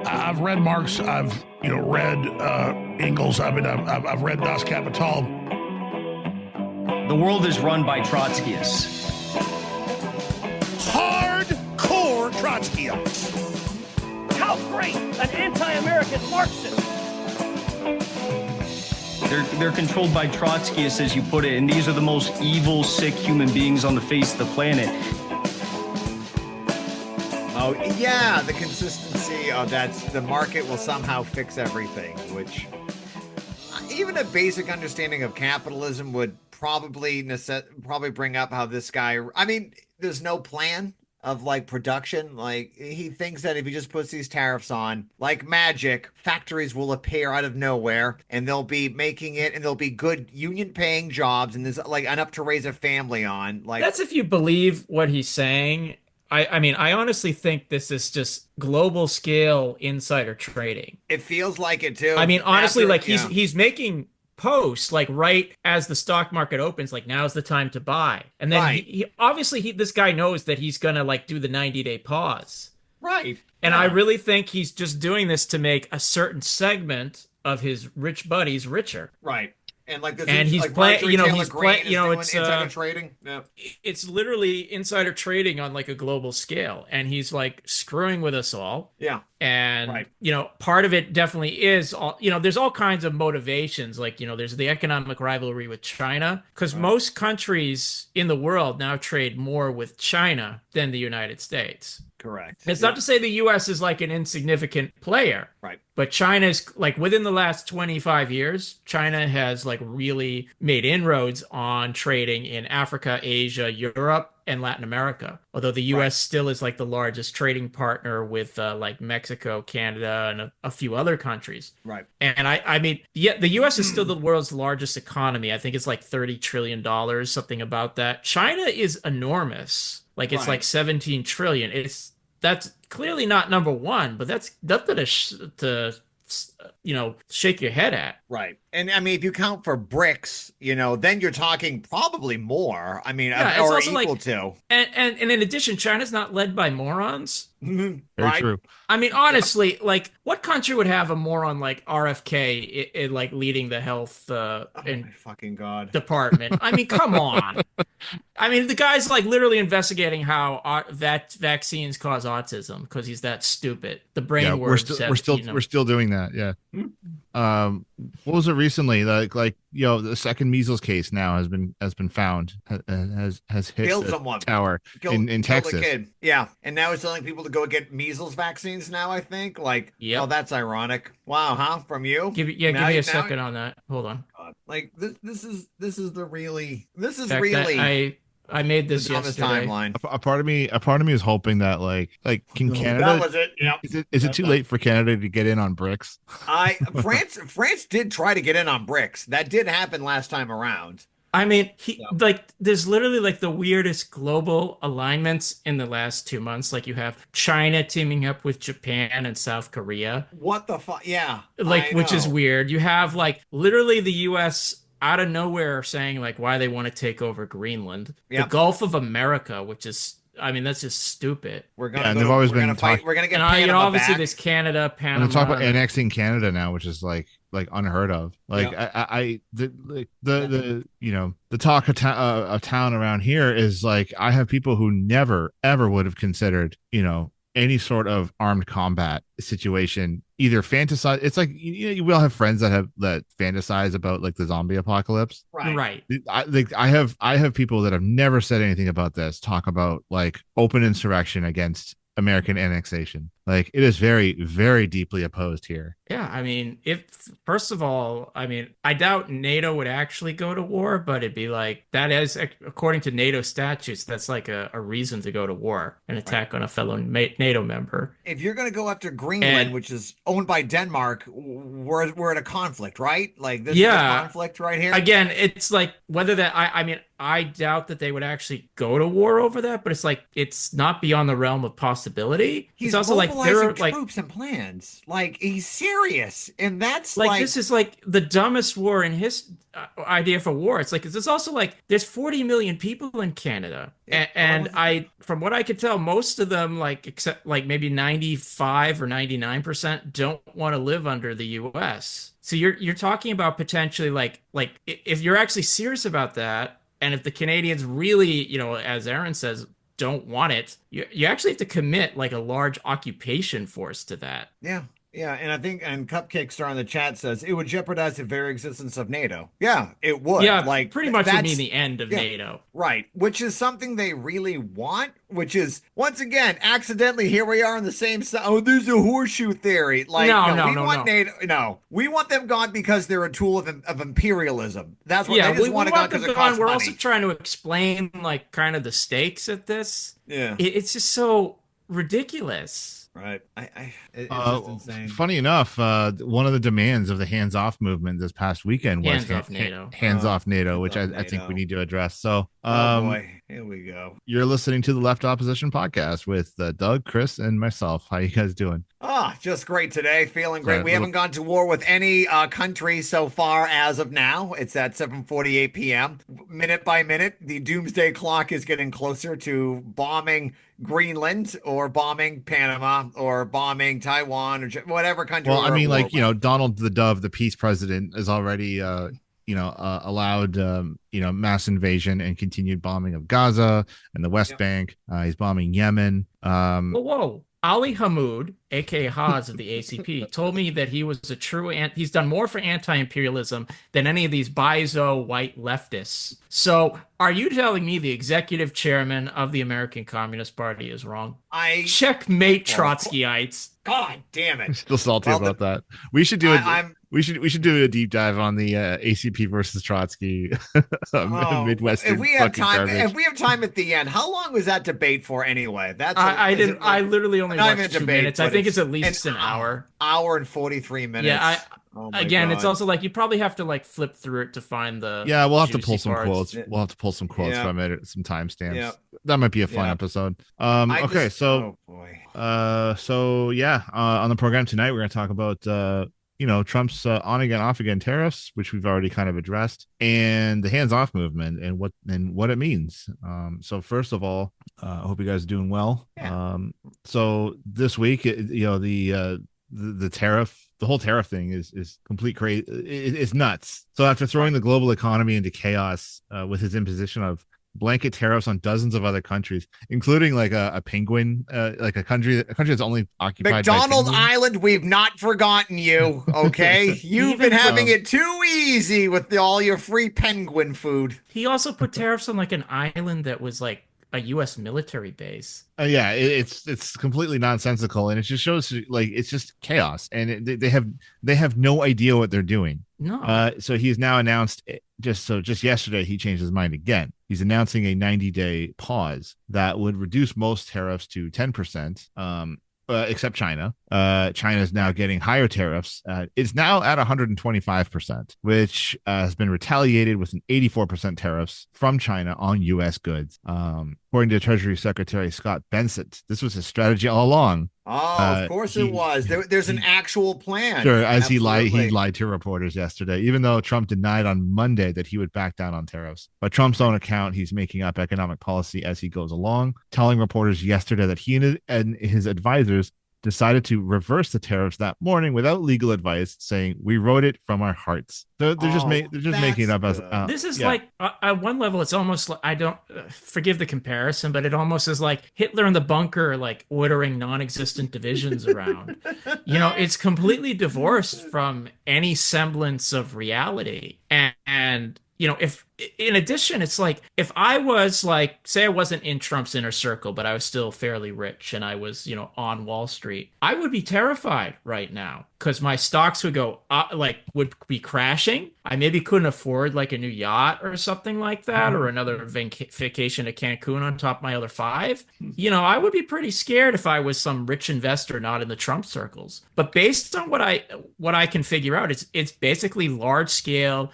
I've read Marx. I've read Engels. I've read Das Kapital. The world is run by Trotskyists. Hardcore Trotskyists. How great an anti-American Marxist! They're controlled by Trotskyists, as you put it, and these are the most evil, sick human beings on the face of the planet. Oh, yeah, the consistency of that's the market will somehow fix everything, which even a basic understanding of capitalism would probably bring up how this guy, I mean, there's no plan of like production. Like he thinks that if he just puts these tariffs on like magic, factories will appear out of nowhere and they'll be making it and there'll be good union paying jobs and there's like enough to raise a family on. Like That's if you believe what he's saying. I mean, I honestly think this is just global scale insider trading. it feels like it too. I mean, honestly, After- like yeah. he's making posts like right as the stock market opens, like now's the time to buy. And then Right. he obviously this guy knows that he's gonna like do the 90-day pause. Right. And Yeah. I really think he's just doing this to make a certain segment of his rich buddies richer. Right. And like this, And is, he's like playing- Marjorie you know, Taylor he's Greene playing- is you know, doing it's, insider trading. Yeah. It's literally insider trading on like a global scale, and he's like screwing with us all. Yeah. And Right. part of it definitely is all, there's all kinds of motivations, like there's the economic rivalry with China, because most countries in the world now trade more with China than the United States. Correct. It's not to say the US is like an insignificant player, Right. but China's like within the last 25 years, China has like really made inroads on trading in Africa, Asia, Europe, and Latin America. Although the US still is like the largest trading partner with like Mexico, Canada, and a few other countries. Right. And I mean, yeah, the US is still the world's largest economy. I think it's like $30 trillion, something about that. China is enormous. Like it's Right. like 17 trillion. That's clearly not number one, but that's nothing to shake your head at. Right. And I mean, if you count for BRICS, then you're talking probably more. I mean, Yeah, it's or also equal like- to. And in addition, China's not led by morons. Mhm. Very Right. true. I mean, honestly, like what country would have a moron like RFK in like leading the health Oh and my fucking God. department? I mean, come on. I mean, the guy's like literally investigating how vaccines cause autism because he's that stupid. The brain Yeah, worms we're have still eaten him. we're still doing that. Yeah. What was it recently? Like the second measles case now has been found, has hit Killed a someone. tower in Killed a Texas. kid. Yeah. And now it's telling people to go get measles vaccines now, I think. Like, Yep. oh, that's ironic. Wow, huh? From you? Give Now me you- a second on that. Hold on. Like this is really In fact, I made the this dumbest yesterday. timeline. A part of me is hoping that like can That Canada was it. Yep. is it too late for Canada to get in on BRICS? France did try to get in on BRICS. That did happen last time around. I mean, there's literally like the weirdest global alignments in the last 2 months. Like you have China teaming up with Japan and South Korea, What the fuck? Yeah. which is know. weird. You have like literally the US out of nowhere saying like why they want to take over Greenland. Yep. The Gulf of America, which is, I mean, that's just stupid. We're gonna Yeah, and go they've to- always we're been gonna fight. talk- We're gonna get And Panama obviously back. there's Canada, And Panama. they talk about annexing Canada now, which is like unheard of. Like the talk of town around here is like I have people who never ever would have considered any sort of armed combat situation either fantasize. It's like you will have friends that fantasize about like the zombie apocalypse. Right. I have people that have never said anything about this talk about like open insurrection against American annexation. Like it is very, very deeply opposed here. Yeah, I mean, first of all, I mean, I doubt NATO would actually go to war, but it'd be like that is, according to NATO statutes, that's like a reason to go to war, an attack on a fellow NATO member. If you're gonna go after Greenland, And- which is owned by Denmark, we're in a conflict, right? Like this is a Yeah. conflict right here. Again, it's like whether that, I mean, I doubt that they would actually go to war over that, but it's like, it's not beyond the realm of possibility. He's It's also like mobilizing like troops and plans. Like he's serious, and that's like this is like the dumbest war in his idea for war. It's like it's also like there's 40 million people in Canada, and I, from what I could tell, most of them, like except like maybe 95 or 99%, don't want to live under the U.S. So you're talking about potentially like if you're actually serious about that, and if the Canadians really, as Aaron says, don't want it, you actually have to commit like a large occupation force to that. Yeah. Yeah, and I think, and Cupcake Star in the chat says it would jeopardize the very existence of NATO. Yeah, it would. Yeah, Like pretty much would that's mean the end of yeah, NATO. right. Which is something they really want. Which is once again, accidentally, here we are on the same side. Oh, there's a horseshoe theory. Like, no, we want NATO. No, we want them gone because they're a tool of imperialism. That's what Yeah, they just we want to want go them because it gone. costs We're money. also trying to explain like kind of the stakes at this. Yeah. It's just so ridiculous. Right. It's just insane. Funny enough, one of the demands of the hands off movement this past weekend was Hands off NATO. Hands off NATO, which hands off I think NATO. we need to address. So, Oh boy, here we go. You're listening to the Left Opposition podcast with Doug, Chris, and myself. How you guys doing? Just great today. Feeling great. Sorry, We haven't gone to war with any country so far as of now. It's at 7:48 p.m. Minute by minute, the doomsday clock is getting closer to bombing Greenland or bombing Panama or bombing Taiwan or whatever country. Well, I mean, like, with. Donald the Dove, the peace president, is already allowed mass invasion and continued bombing of Gaza and the West Bank. He's bombing Yemen. Whoa. Ali Hamoud, aka Haas of the ACP, told me that he was a true he's done more for anti-imperialism than any of these bizo white leftists. So are you telling me the executive chairman of the American Communist Party is wrong? Checkmate, Trotskyites. God damn it. Still salty about that. We should do it. We should do a deep dive on the ACP versus Trotsky Midwestern. If we have time at the end, how long was that debate for anyway? I literally only not watched even a 2 debate, minutes. I but think it's at least an hour. Hour and 43 minutes. Yeah, Oh my again, God. it's also like you probably have to like flip through it to find the we'll have to pull juicy some parts. quotes. We'll have to pull some quotes from it, some timestamps. Yeah. That might be a fun episode. On the program tonight, we're going to talk about Trump's on again, off again tariffs, which we've already kind of addressed, and the hands off movement and what it means. So first of all, I hope you guys are doing well. Yeah. So this week, the tariff. The whole tariff thing is complete crazy. It's nuts. So after throwing the global economy into chaos with his imposition of blanket tariffs on dozens of other countries, including like a penguin, like a country that's only occupied McDonald by Island, we've not forgotten you. Okay, you've been having it too easy with all your free penguin food. He also put tariffs on like an island that was like a U.S. military base. It's completely nonsensical, and it just shows like it's just chaos, and they have no idea what they're doing. No. So he's now announced just yesterday he changed his mind again. He's announcing a 90-day pause that would reduce most tariffs to 10%. Except China. China is now getting higher tariffs. It's now at 125%, which has been retaliated with an 84% tariffs from China on U.S. goods. According to Treasury Secretary Scott Bensett, this was his strategy all along. Oh, of course it was. There's an actual plan. Sure, as he lied to reporters yesterday, even though Trump denied on Monday that he would back down on tariffs. By Trump's own account, he's making up economic policy as he goes along, telling reporters yesterday that he and his advisors decided to reverse the tariffs that morning without legal advice, saying we wrote it from our hearts. They're just making it up as this is like at one level it's almost like, I don't forgive the comparison, but it almost is like Hitler in the bunker like ordering non-existent divisions around. It's completely divorced from any semblance of reality. And if in addition, it's like if I was like, say I wasn't in Trump's inner circle, but I was still fairly rich and I was, on Wall Street, I would be terrified right now because my stocks would go would be crashing. I maybe couldn't afford like a new yacht or something like that, or another vacation to Cancun on top of my other 5. I would be pretty scared if I was some rich investor not in the Trump circles. But based on what I can figure out, it's basically large scale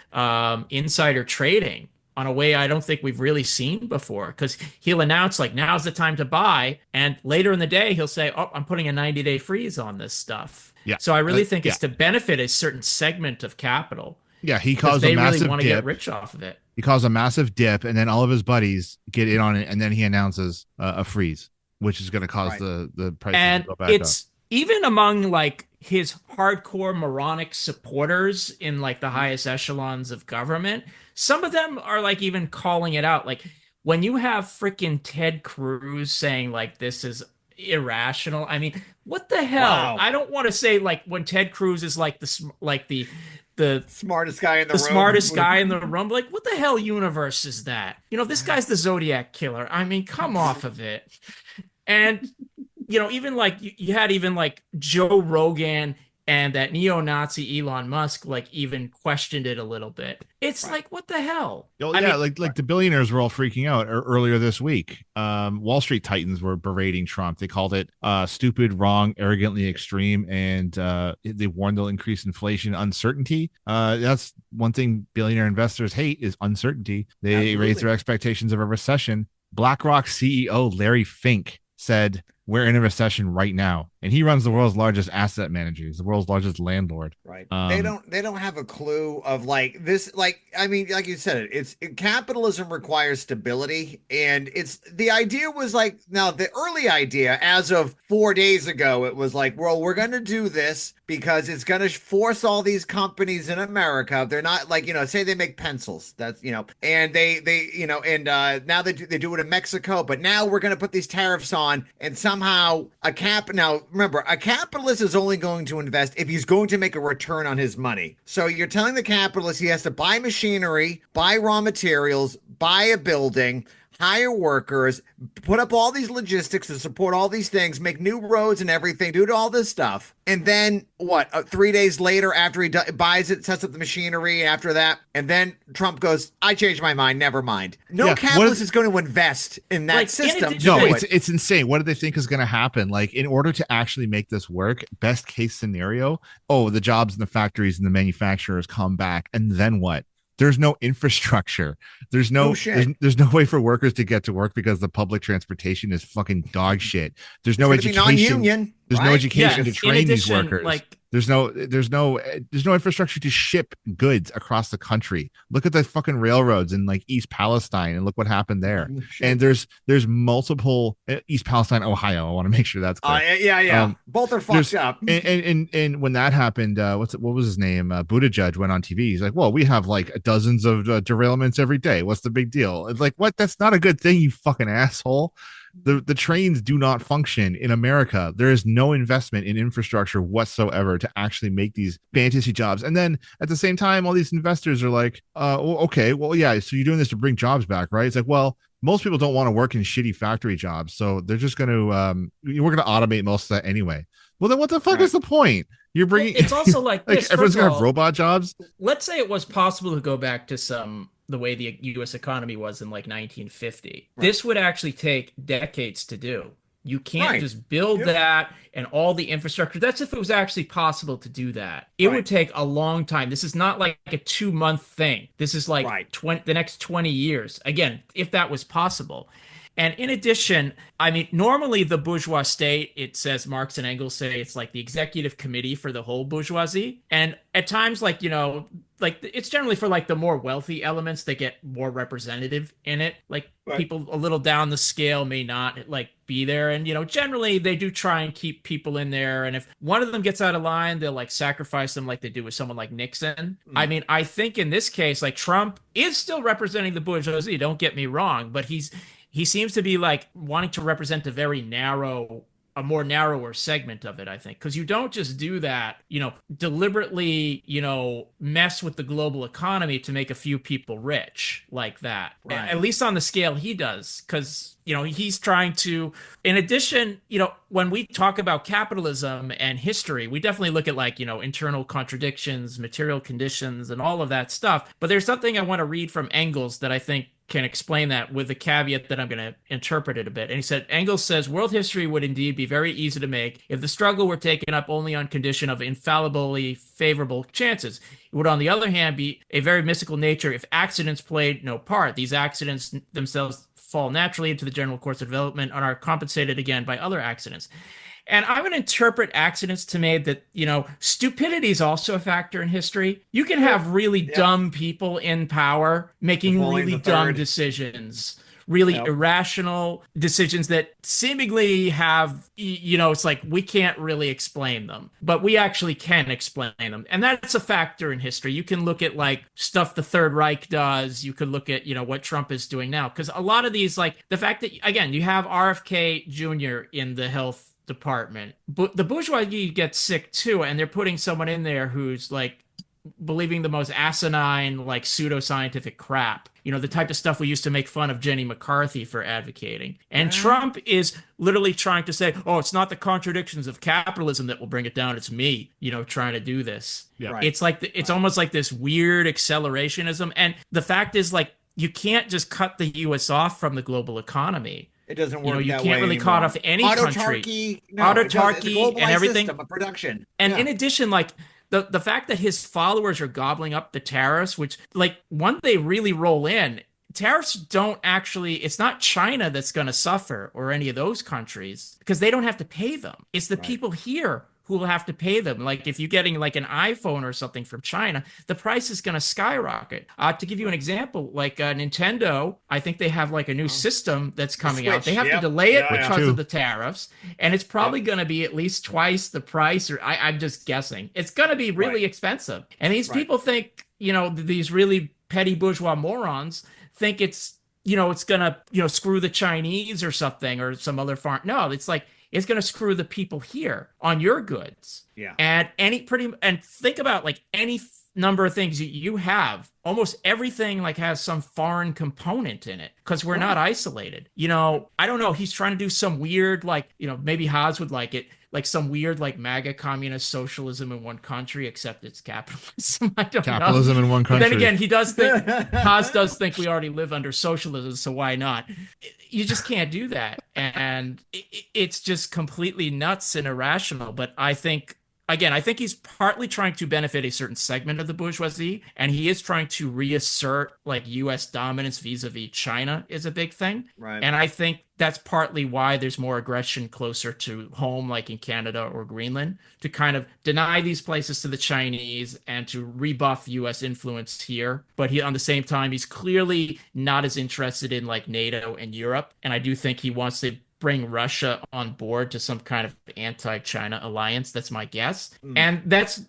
insider trading on a way I don't think we've really seen before. Because he'll announce like now's the time to buy, and later in the day he'll say, "Oh, I'm putting a 90-day freeze on this stuff." Yeah. So I really think yeah. it's to benefit a certain segment of capital. Yeah, he Because caused a they really massive want to dip. get rich off of it. He caused a massive dip, and then all of his buddies get in on it, and then he announces a freeze, which is going to cause the prices And to go back up. it's even among like his hardcore moronic supporters in like the highest echelons of government. Some of them are like even calling it out. Like when you have freaking Ted Cruz saying like this is irrational. I mean, what the hell? Wow. I don't want to say like when Ted Cruz is like the Smartest guy in the room. smartest guy in the room. Like, what the hell universe is that? You know, this guy's the Zodiac killer. I mean, come off of it. And, you know, even like you had even like Joe Rogan and that neo-Nazi Elon Musk like even questioned it a little bit. It's like, what the hell? Oh, I yeah, mean, like the billionaires were all freaking out earlier this week. Wall Street titans were berating Trump. They called it stupid, wrong, arrogantly extreme, and they warned they'll increase inflation, uncertainty. That's one thing billionaire investors hate is uncertainty. They raise their expectations of a recession. BlackRock CEO Larry Fink said, "We're in a recession right now," and he runs the world's largest asset manager. He's the world's largest landlord. Right. They don't have a clue of like this. Like, I mean, like you said, capitalism requires stability. And the idea was like, now the early idea as of 4 days ago, it was like, well, we're going to do this because it's going to force all these companies in America. They're not like, say they make pencils. That's, and now they do it in Mexico, but now we're going to put these tariffs on and somehow now remember, a capitalist is only going to invest if he's going to make a return on his money. So you're telling the capitalist he has to buy machinery, buy raw materials, buy a building, hire workers, put up all these logistics to support all these things, make new roads and everything, do all this stuff. And then 3 days later, after he buys it, sets up the machinery after that, and then Trump goes, "I changed my mind, never mind." No capitalist is going to invest in that system. No, it's insane. What do they think is going to happen? Like, in order to actually make this work, best case scenario, the jobs in the factories and the manufacturers come back, and then what? There's no infrastructure. There's no way for workers to get to work because the public transportation is fucking dog shit. There's no education. There's no education to train these workers. Like, there's no infrastructure to ship goods across the country. Look at the fucking railroads in like East Palestine and look what happened there. And there's multiple East Palestine, Ohio. I want to make sure that's clear. Yeah. Both are fucked up. And when that happened, what was his name? Buttigieg went on TV. He's like, "Well, we have like dozens of derailments every day. What's the big deal?" It's like, what? That's not a good thing, you fucking asshole. The trains do not function in America. There is no investment in infrastructure whatsoever to actually make these fantasy jobs. And then at the same time, all these investors are like, okay, well, yeah, so you're doing this to bring jobs back, right? It's like, well, most people don't want to work in shitty factory jobs, so they're just going to we're going to automate most of that anyway. Well, then what the fuck is the point? You're bringing. It's also like this. Everyone's going to have robot jobs. Let's say it was possible to go back to the way the U.S. economy was in like 1950. Right. This would actually take decades to do. You can't just build that and all the infrastructure. That's if it was actually possible to do that. It would take a long time. This is not like a 2-month thing. This is like the next 20 years. Again, if that was possible. And in addition, I mean, normally the bourgeois state, it says Marx and Engels say it's like the executive committee for the whole bourgeoisie. And at times, like, like it's generally for like the more wealthy elements that get more representative in it. Like people a little down the scale may not like be there. And, generally they do try and keep people in there. And if one of them gets out of line, they'll like sacrifice them like they do with someone like Nixon. I mean, I think in this case, like Trump is still representing the bourgeoisie. Don't get me wrong, but he seems to be like wanting to represent a more narrower segment of it, I think, because you don't just do that, deliberately, mess with the global economy to make a few people rich like that, at least on the scale he does, because, he's trying to, in addition, when we talk about capitalism and history, we definitely look at like, internal contradictions, material conditions, and all of that stuff. But there's something I want to read from Engels that I think can explain that with the caveat that I'm going to interpret it a bit. And he said, Engels says, world history would indeed be very easy to make if the struggle were taken up only on condition of infallibly favorable chances. It would, on the other hand, be a very mystical nature if accidents played no part. These accidents themselves fall naturally into the general course of development and are compensated again by other accidents. And I'm going to interpret accidents to me that, stupidity is also a factor in history. You can have really dumb people in power making really dumb decisions, really irrational decisions that seemingly have, it's like we can't really explain them, but we actually can explain them. And that's a factor in history. You can look at like stuff the Third Reich does. You could look at, what Trump is doing now. Because a lot of these, like the fact that, again, you have RFK Jr. in the health department, but the bourgeoisie gets sick too, and they're putting someone in there who's like believing the most asinine, like pseudoscientific crap, the type of stuff we used to make fun of Jenny McCarthy for advocating. And Trump is literally trying to say, oh, it's not the contradictions of capitalism that will bring it down, it's me, trying to do this. It's like it's almost like this weird accelerationism. And the fact is, like, you can't just cut the US off from the global economy. It doesn't work. You that can't way really anymore. cut off any country. Autarky and everything. System of production. And in addition, like the fact that his followers are gobbling up the tariffs, which, like, once they really roll in, tariffs don't actually, it's not China that's going to suffer or any of those countries because they don't have to pay them. It's the people here who will have to pay them. Like if you're getting like an iPhone or something from China, the price is going to skyrocket. To give you an example, like Nintendo, I think they have like a new system that's coming out. They have to delay it because of the tariffs, and it's probably going to be at least twice the price, or I'm just guessing. It's going to be really expensive. And these people think, these really petty bourgeois morons think it's, it's going to, screw the Chinese or something or some other farm. No, it's like, it's going to screw the people here on your goods. Yeah. And think about like any number of things you have. Almost everything like has some foreign component in it because we're not isolated. I don't know. He's trying to do some weird, like, maybe Haas would like it, like some weird like MAGA communist socialism in one country, except it's capitalism. I don't know. Capitalism in one country. But then again, Haas does think we already live under socialism, so why not? You just can't do that. And it's just completely nuts and irrational. But I think he's partly trying to benefit a certain segment of the bourgeoisie, and he is trying to reassert like U.S. dominance vis-a-vis China is a big thing. Right. And I think that's partly why there's more aggression closer to home, like in Canada or Greenland, to kind of deny these places to the Chinese and to rebuff U.S. influence here. But on the same time, he's clearly not as interested in like NATO and Europe. And I do think he wants to bring Russia on board to some kind of anti-China alliance. That's my guess. And that's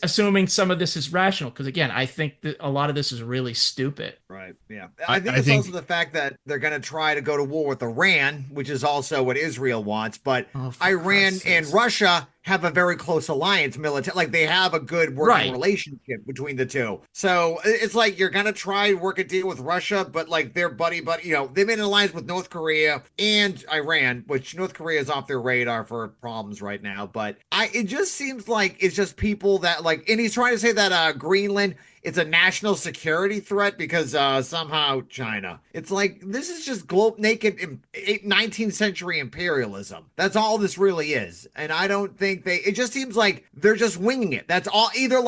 assuming some of this is rational, because again, I think that a lot of this is really stupid. Right. Yeah. I think it's also the fact that they're going to try to go to war with Iran, which is also what Israel wants. But Iran and Russia have a very close alliance military. Like they have a good working relationship between the two. So it's like you're going to try and work a deal with Russia, but like they're buddy, they made an alliance with North Korea and Iran, which North Korea is off their radar for problems right now. But it just seems like it's just people that like, and he's trying to say that Greenland, it's a national security threat because somehow China. It's like, this is just naked 19th century imperialism. That's all this really is. And I don't think it just seems like they're just winging it. That's all. Either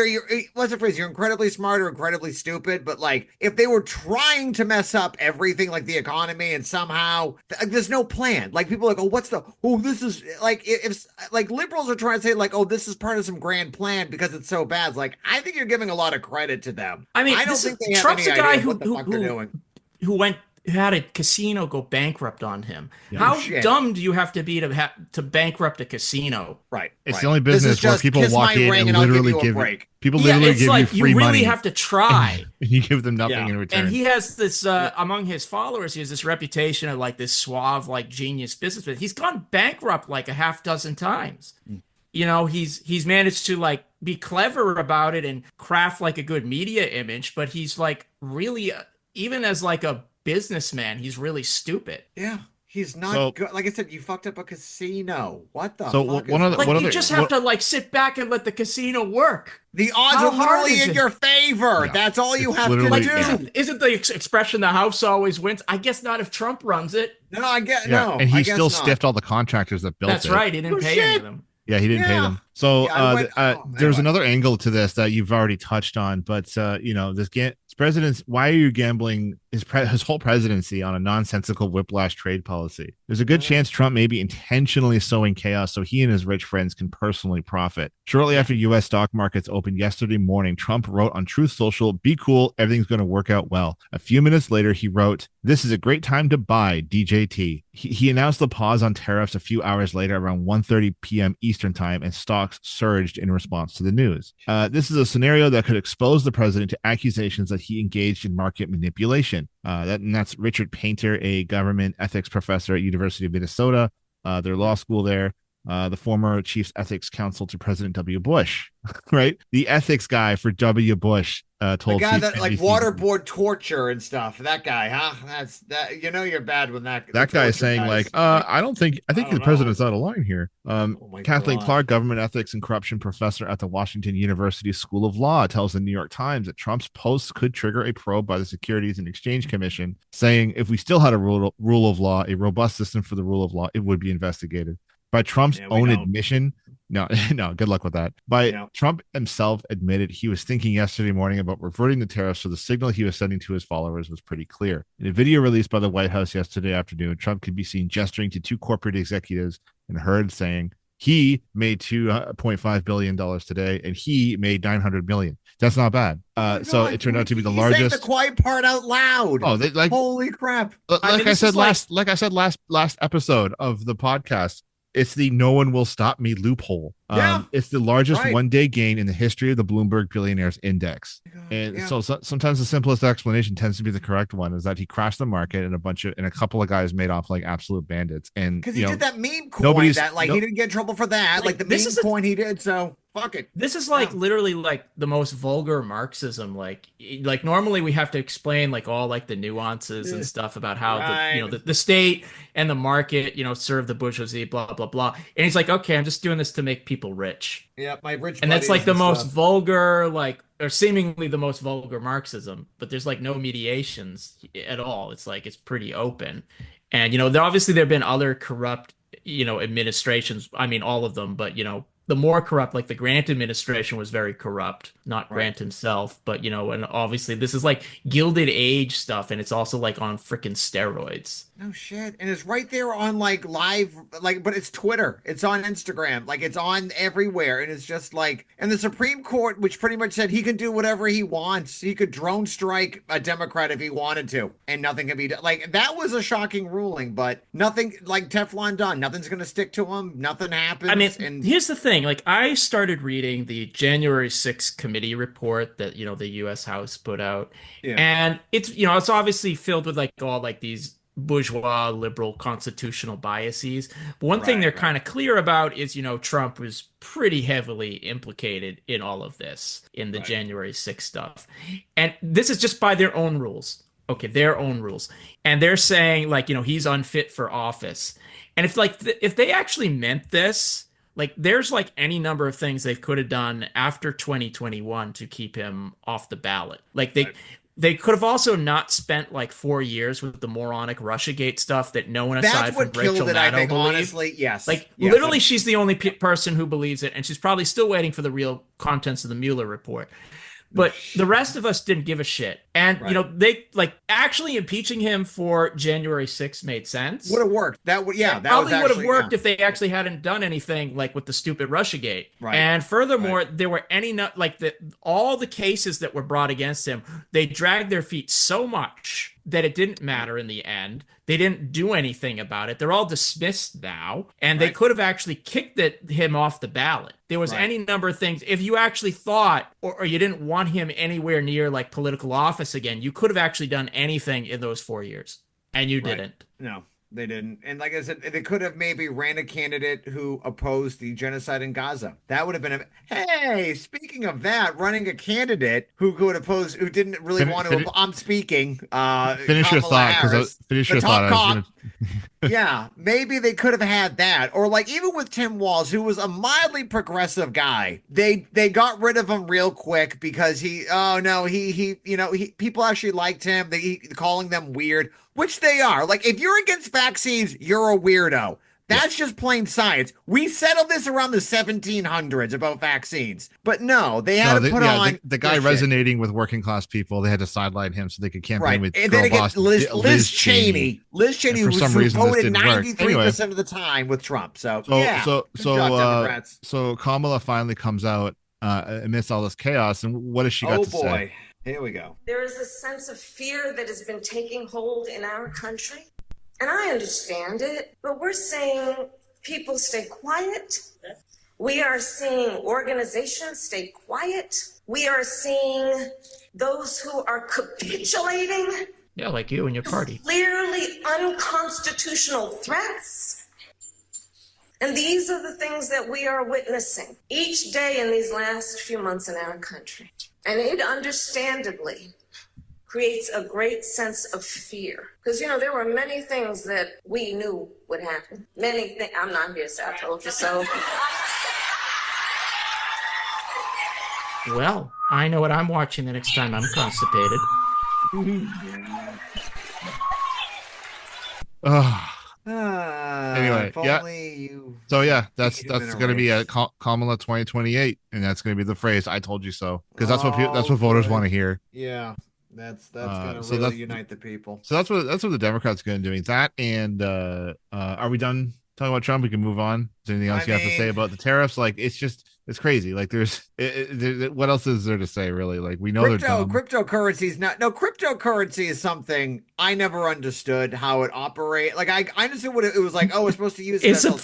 you're, what's the phrase? You're incredibly smart or incredibly stupid. But like, if they were trying to mess up everything, like the economy, and somehow there's no plan. Like people are like, this is like, if like liberals are trying to say like, oh, this is part of some grand plan because it's so bad. It's like, I think you're giving a lot of credit to them. I mean, I don't think they have Trump's any a guy idea what the fuck they're doing. Who had a casino go bankrupt on him. Yeah. How dumb do you have to be to bankrupt a casino? Right. It's the only business where people walk in and literally give people literally give like you free you really money. have to try. And you give them nothing in return. And he has this among his followers, he has this reputation of like this suave, like genius businessman. He's gone bankrupt like a half dozen times. He's managed to like be clever about it and craft like a good media image, but he's like really, even as like a businessman, he's really stupid. Yeah. He's not So- good. Like I said, you fucked up a casino. What the So fuck one is of the- Like, wrong? one you other- just have to like sit back and let the casino work. The odds How are hard literally is in it? your favor. Yeah. That's all you It's have to literally- do. yeah. Isn't the expression "the house always wins"? I guess not if Trump runs it. No, I get Yeah, no. and I he guess still not. stiffed all the contractors that built That's it. right. He didn't Oh, pay any shit. of them. Yeah, he didn't pay Yeah. them. So Yeah, I went- there's anyway. another angle to this that you've already touched on, but this president's, why are you gambling his whole presidency on a nonsensical whiplash trade policy? There's a good chance Trump may be intentionally sowing chaos so he and his rich friends can personally profit. Shortly after U.S. stock markets opened yesterday morning, Trump wrote on Truth Social, "Be cool, everything's going to work out well." A few minutes later, he wrote, "This is a great time to buy DJT." He announced the pause on tariffs a few hours later around 1:30 p.m. Eastern time, and stocks surged in response to the news. This is a scenario that could expose the president to accusations that he engaged in market manipulation. That's Richard Painter, a government ethics professor at University of Minnesota, their law school there. The former chief ethics counsel to President W. Bush, right? The ethics guy for W. Bush told The guy that like NBC waterboard torture and stuff. That guy, huh? That's that. You know you're bad when that guy is torture saying guys. I think don't the know. president's out of line here. Oh my Kathleen God. Clark, government ethics and corruption professor at the Washington University School of Law, tells the New York Times that Trump's posts could trigger a probe by the Securities and Exchange Commission, saying if we still had a rule of law, a robust system for the rule of law, it would be investigated. By Trump's Yeah, we own don't. admission, no, good luck with that. Trump himself admitted he was thinking yesterday morning about reverting the tariffs, so the signal he was sending to his followers was pretty clear. In a video released by the White House yesterday afternoon, Trump could be seen gesturing to two corporate executives and heard saying he made $2.5 billion today and he made $900 million. That's not bad. So it turned out to be the He's largest. saying the quiet part out loud. Oh, they, like holy crap! like I said last episode of the podcast, it's the "no one will stop me" loophole. Yeah. It's the largest Right. one-day gain in the history of the Bloomberg Billionaires Index. And Yeah. so sometimes the simplest explanation tends to be the correct one, is that he crashed the market and a couple of guys made off like absolute bandits. And Because he did that meme coin nobody's- that like he didn't get in trouble for that. Like the this meme is a- coin he did. So fuck it. This is like Yeah. literally like the most vulgar Marxism. Like normally we have to explain like all like the nuances and stuff about how Right. the state and the market serve the bourgeoisie, blah blah blah. And he's like, okay, I'm just doing this to make people rich. Yeah, my rich. And that's buddies like the and most stuff. vulgar, like, or seemingly the most vulgar Marxism, but there's like no mediations at all. It's like it's pretty open. And obviously there have been other corrupt administrations. I mean, all of them, but the more corrupt, like the Grant administration was very corrupt, not Grant himself, but and obviously this is like Gilded Age stuff, and it's also like on freaking steroids. No shit. And it's right there on like live, like, but it's Twitter. It's on Instagram. Like it's on everywhere. And it's just like, and the Supreme Court, which pretty much said he can do whatever he wants. He could drone strike a Democrat if he wanted to, and nothing can be done. Like that was a shocking ruling, but nothing like Teflon done. Nothing's going to stick to him. Nothing happens. I mean, and here's the thing. Like, I started reading the January 6th committee report that, the U.S. House put out. Yeah. And it's obviously filled with like all like these bourgeois liberal constitutional biases. But one thing they're kind of clear about is, Trump was pretty heavily implicated in all of this in the January 6th stuff. And this is just by their own rules. Okay, their own rules. And they're saying like, he's unfit for office. And if they actually meant this, like there's like any number of things they could have done after 2021 to keep him off the ballot. Like they could have also not spent like 4 years with the moronic Russiagate stuff that no one aside that's what from Rachel killed it, I Maddow think, believed. honestly. Yes. Like Yes. literally, she's the only person who believes it, and she's probably still waiting for the real contents of the Mueller report. But the rest of us didn't give a shit. And, they like actually impeaching him for January 6th made sense. Would have worked. That would, yeah. That Probably was would have actually, worked yeah. if they actually hadn't done anything like with the stupid Russiagate. Right. And furthermore, there were all the cases that were brought against him, they dragged their feet so much that it didn't matter in the end. They didn't do anything about it. They're all dismissed now, and they could have actually kicked him off the ballot. There was any number of things. If you actually thought, or you didn't want him anywhere near like political office again, you could have actually done anything in those 4 years, and you didn't. No, they didn't. And like I said, they could have maybe ran a candidate who opposed the genocide in Gaza. That would have been hey, speaking of that, running a candidate who could oppose, who didn't really want to. I'm speaking. Finish your Kamala thought, Harris, finish the your top thought. cop. Yeah, maybe they could have had that, or like even with Tim Walz, who was a mildly progressive guy, they got rid of him real quick because oh no, he people actually liked him. They calling them weird, which they are. Like if you're against vaccines, you're a weirdo. Yeah. That's just plain science. We settled this around the 1700s about vaccines, but no, they had to put on the guy this shit. resonating with working class people. They had to sideline him so they could campaign Right. with And girl then again, boss Liz Cheney. Liz Cheney, And who for some reason, this voted didn't work. 93% of the time with Trump. So So yeah. so Good so job, uh, Democrats. so Kamala finally comes out amidst all this chaos, and what has she got Oh to boy. say? Here we go. There is a sense of fear that has been taking hold in our country. And I understand it, but we're saying people stay quiet. We are seeing organizations stay quiet. We are seeing those who are capitulating. Yeah, like you and your party. Clearly unconstitutional threats. And these are the things that we are witnessing each day in these last few months in our country. And it understandably creates a great sense of fear. Because, there were many things that we knew would happen. Many things. I'm not here, so I told you so. Well, I know what I'm watching the next time I'm constipated. Anyway, if yeah. only you So yeah, that's human going to be a race. Kamala 2028, and that's going to be the phrase "I told you so," because that's what voters good. want to hear. Yeah, that's gonna so really that's- unite the people. So that's what the Democrats are going to do. That and are we done talking about Trump? We can move on. Is there anything else you have to say about the tariffs? Like it's crazy. Like what else is there to say really? Like we know they're dumb. Cryptocurrency is not. No, cryptocurrency is something I never understood how it operates. Like I understood what it was like. Oh, we're supposed to use it It's as a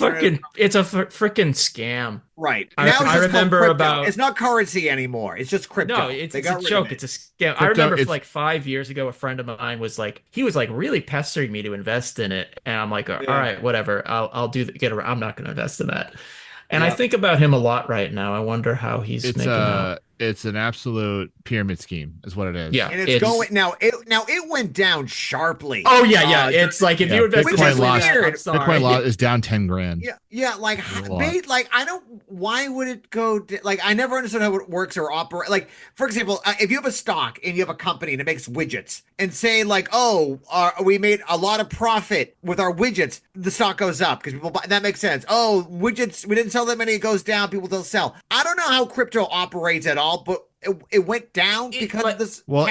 freaking scam. right. I Now it's just called remember crypto. about- It's not currency anymore. It's just crypto. No, it's They a got rid of joke. it. It's a scam. I Crypto, remember it's- for like 5 years ago, a friend of mine was like, he was like really pestering me to invest in it, and I'm like, all right, whatever. I'll get around. I'm not going to invest in that. And I think about him a lot right now. I wonder how he's making out. It's an absolute pyramid scheme, is what it is. Yeah, And it's going now. It went down sharply. Oh yeah. It's like if you invest in Bitcoin this, lost- I'm sorry. Bitcoin law is down 10 grand. Yeah, like I don't. Why would it go? Like I never understood how it works or operate. Like for example, if you have a stock and you have a company that makes widgets, and say like, oh, we made a lot of profit with our widgets, the stock goes up because people buy. That makes sense. Oh, widgets, we didn't sell that many. It goes down. People don't sell. I don't know how crypto operates at all, but it went down because of this. Well,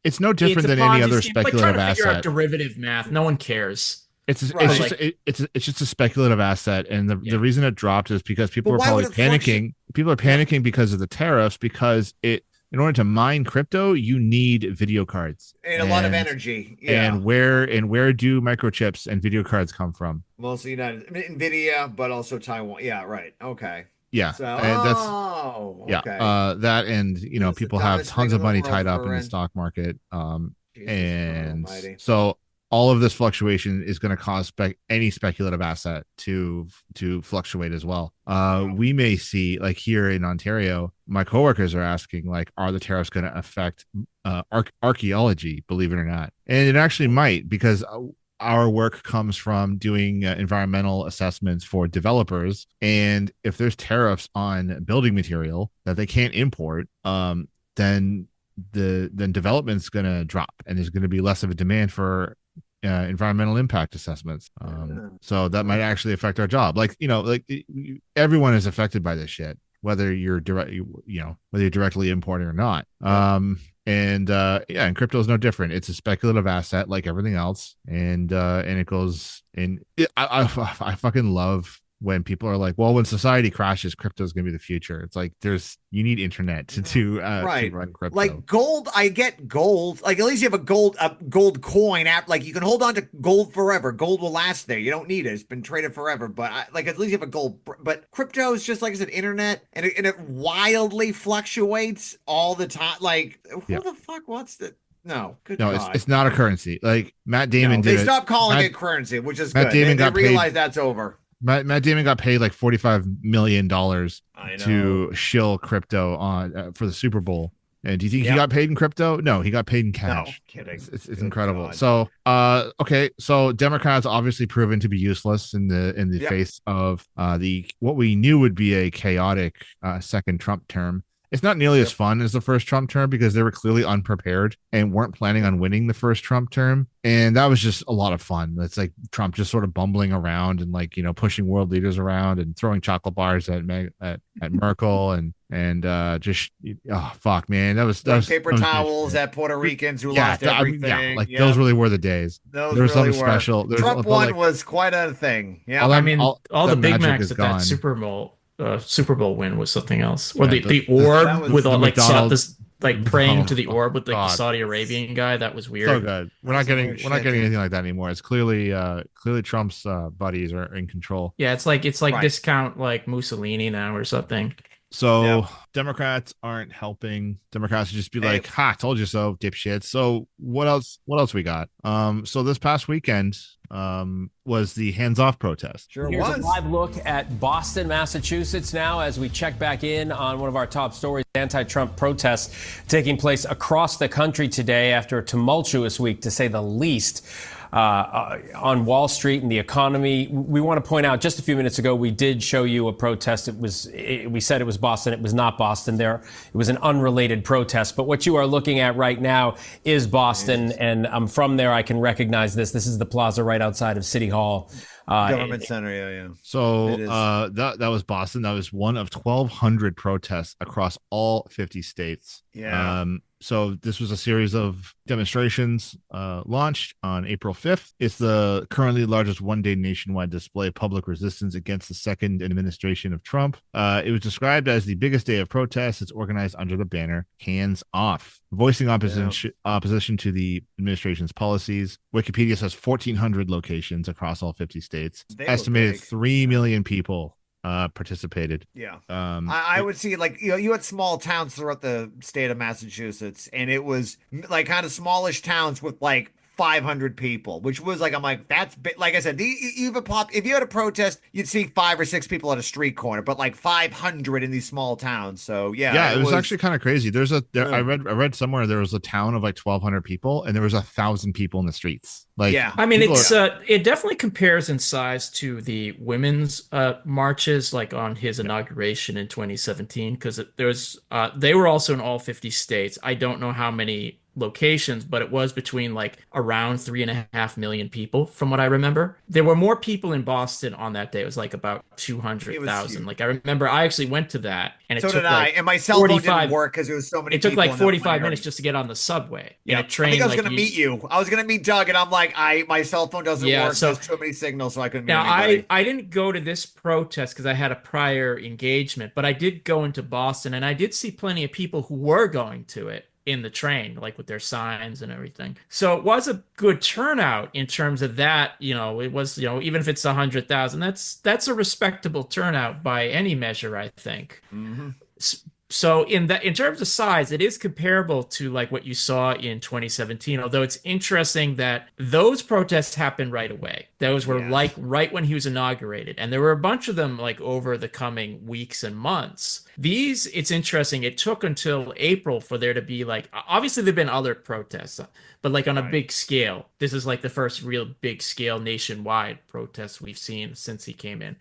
it's no different than any other speculative trying to figure out asset. derivative math. No one cares. It's Right. it's just a speculative asset, and the reason it dropped is because people But are why probably would it fluctuate? panicking. People are panicking because of the tariffs. Because in order to mine crypto, you need video cards And a lot of energy. Yeah. And where do microchips and video cards come from? Mostly Nvidia, but also Taiwan. Yeah, right. Okay. Yeah, So, and that's okay. that, and That's the people have dumbest tons thing of in the money world tied up for in the rent. stock market. Jesus And almighty. so all of this fluctuation is going to cause any speculative asset to fluctuate as well. We may see, like here in Ontario, my coworkers are asking, like, are the tariffs going to affect archaeology? Believe it or not, and it actually might, because our work comes from doing environmental assessments for developers, and if there's tariffs on building material that they can't import, then development's going to drop, and there's going to be less of a demand for environmental impact assessments. So that might actually affect our job. Like everyone is affected by this shit, whether you're whether you're directly importing or not. And crypto is no different. It's a speculative asset like everything else, and it goes in. I fucking love when people are like, well, when society crashes, crypto is going to be the future. It's like you need internet to run crypto. Like gold, I get gold. Like at least you have a gold coin app. Like you can hold on to gold forever. Gold will last there. You don't need it. It's been traded forever. But at least you have a gold. But crypto is just like I said, internet, and it wildly fluctuates all the time. Like who the fuck wants to? No, good no, God. it's not a currency. Like Matt Damon They did. stopped calling it currency, which is Matt good. Damon They got paid- realized that's over. Matt Damon got paid like $45 million to shill crypto on for the Super Bowl. And do you think he got paid in crypto? No, he got paid in cash. No, kidding. It's incredible. God. So, okay. So Democrats obviously proven to be useless in the face of what we knew would be a chaotic second Trump term. It's not nearly as fun as the first Trump term because they were clearly unprepared and weren't planning on winning the first Trump term. And that was just a lot of fun. It's like Trump just sort of bumbling around and like, pushing world leaders around and throwing chocolate bars at Merkel and just, oh, fuck, man. That was paper towels at Puerto Ricans who lost everything. Those really were the days. Those there was really something special. Trump one was quite a thing. Yeah. I mean, all the Big Macs at that Super Bowl win was something else. Or the orb with all like praying to the orb with the Saudi Arabian guy. That was weird. So good. We're not getting anything like that anymore. It's clearly Trump's buddies are in control. Yeah, it's like discount like Mussolini now or something. So Democrats aren't helping. Democrats just be like, "Ha, told you so, dipshit." So what else we got? So this past weekend was the Hands Off protest. Here's a live look at Boston, Massachusetts now as we check back in on one of our top stories, anti-Trump protests taking place across the country today after a tumultuous week, to say the least. On Wall Street and the economy. We want to point out just a few minutes ago, we did show you a protest. We said it was Boston. It was not Boston. It was an unrelated protest. But what you are looking at right now is Boston. And I'm from there. I can recognize this. This is the plaza right outside of City Hall. Government Center, yeah. So that was Boston. That was one of 1,200 protests across all 50 states. Yeah. So this was a series of demonstrations launched on April 5th. It's the currently largest one-day nationwide display of public resistance against the second administration of Trump. It was described as the biggest day of protest. It's organized under the banner Hands Off, voicing opposition to the administration's policies. Wikipedia says 1,400 locations across all 50 states. Estimated 3 million people participated. I would see you had small towns throughout the state of Massachusetts, and it was like kind of smallish towns with like 500 people, which was like, I'm like, that's like I said, if you had a protest, you'd see 5 or 6 people at a street corner, but like 500 in these small towns. So yeah, it was actually kind of crazy. I read somewhere there was a town of like 1,200 people, and there was 1,000 people in the streets. I mean, it definitely compares in size to the women's marches, like on his inauguration in 2017, because they were also in all 50 states. I don't know how many locations, but it was between like around 3.5 million people from what I remember. There were more people in Boston on that day. It was like about 200,000. Like I remember I actually went to that, and it took like and my cell phone didn't work because there was so many. It took like 45 minutes just to get on the subway. Yeah, in a train. I think I was going to meet you. I was going to meet Doug, and I'm like, my cell phone doesn't work. So there's too many signals, so I couldn't meet anybody. I didn't go to this protest because I had a prior engagement, but I did go into Boston, and I did see plenty of people who were going to it in the train, like with their signs and everything. So it was a good turnout in terms of that. It was, even if it's 100,000, that's a respectable turnout by any measure, I think. Mm-hmm. So in terms of size, it is comparable to like what you saw in 2017, although it's interesting that those protests happened right away. Those were like right when he was inaugurated. And there were a bunch of them like over the coming weeks and months. It's interesting. It took until April for there to be like, obviously there've been other protests, but like on a big scale. This is like the first real big scale nationwide protest we've seen since he came in.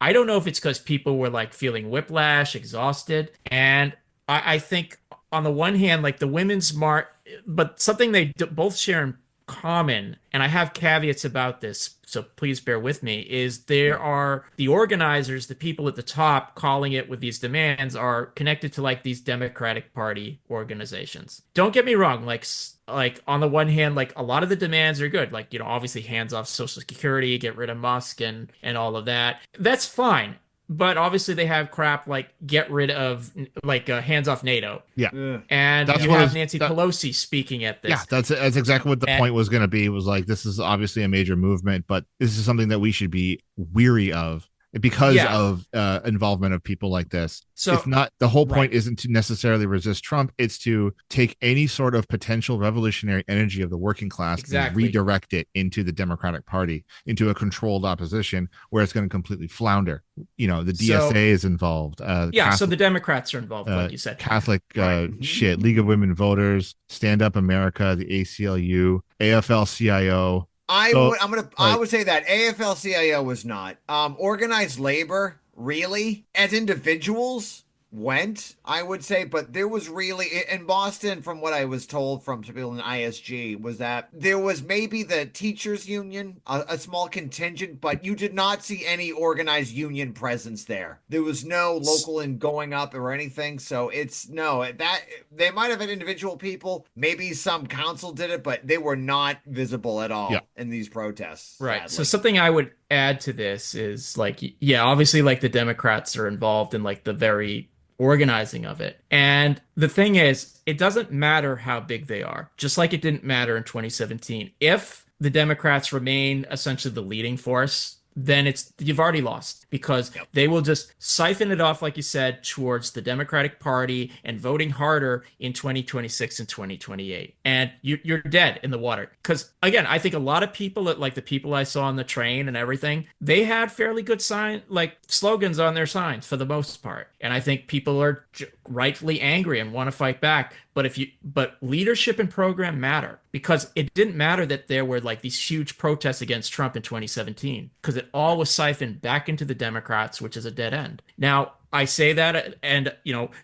I don't know if it's because people were like feeling whiplash, exhausted. And I think on the one hand, like the women's march, but something they both share in common, and I have caveats about this, so please bear with me, is there are the organizers, the people at the top calling it with these demands are connected to like these Democratic Party organizations. Don't get me wrong, like on the one hand, like a lot of the demands are good, like, obviously hands off Social Security, get rid of Musk and all of that. That's fine. But obviously they have crap like get rid of like hands off NATO. Yeah. And you have Nancy Pelosi speaking at this. Yeah, that's exactly what the point was going to be. Was like, this is obviously a major movement, but this is something that we should be weary of because Yeah. of involvement of people like this. So It's not, the whole point right. isn't to necessarily resist Trump. It's to take any sort of potential revolutionary energy of the working class and Exactly. redirect it into the Democratic Party, into a controlled opposition where it's going to completely flounder. You know, the So DSA is involved. yeah, so the Democrats are involved, like you said. Catholic Right. shit, League of Women Voters, Stand Up America, the ACLU, AFL-CIO. So, I would say that AFL-CIO was not. Organized labor, really, as individuals went, I would say, but there was really in Boston, from what I was told from some people in ISG, was that there was maybe the teachers union, a small contingent, but you did not see any organized union presence there. There was no local and going up or anything. So it's no, that they might have had individual people, maybe some council did it, but they were not visible at all in these protests. Right. Sadly. So something I would add to this is like, yeah, obviously like the Democrats are involved in like the very organizing of it. And the thing is, it doesn't matter how big they are, just like it didn't matter in 2017. If the Democrats remain essentially the leading force, then you've already lost, because they will just siphon it off, like you said, towards the Democratic Party and voting harder in 2026 and 2028. And you're dead in the water. Because again, I think a lot of people, like the people I saw on the train and everything, they had fairly good slogans on their signs for the most part. And I think people are rightfully angry and want to fight back. But leadership and program matter, because it didn't matter that there were like these huge protests against Trump in 2017, because it all was siphoned back into the Democrats, which is a dead end. Now, I say that, and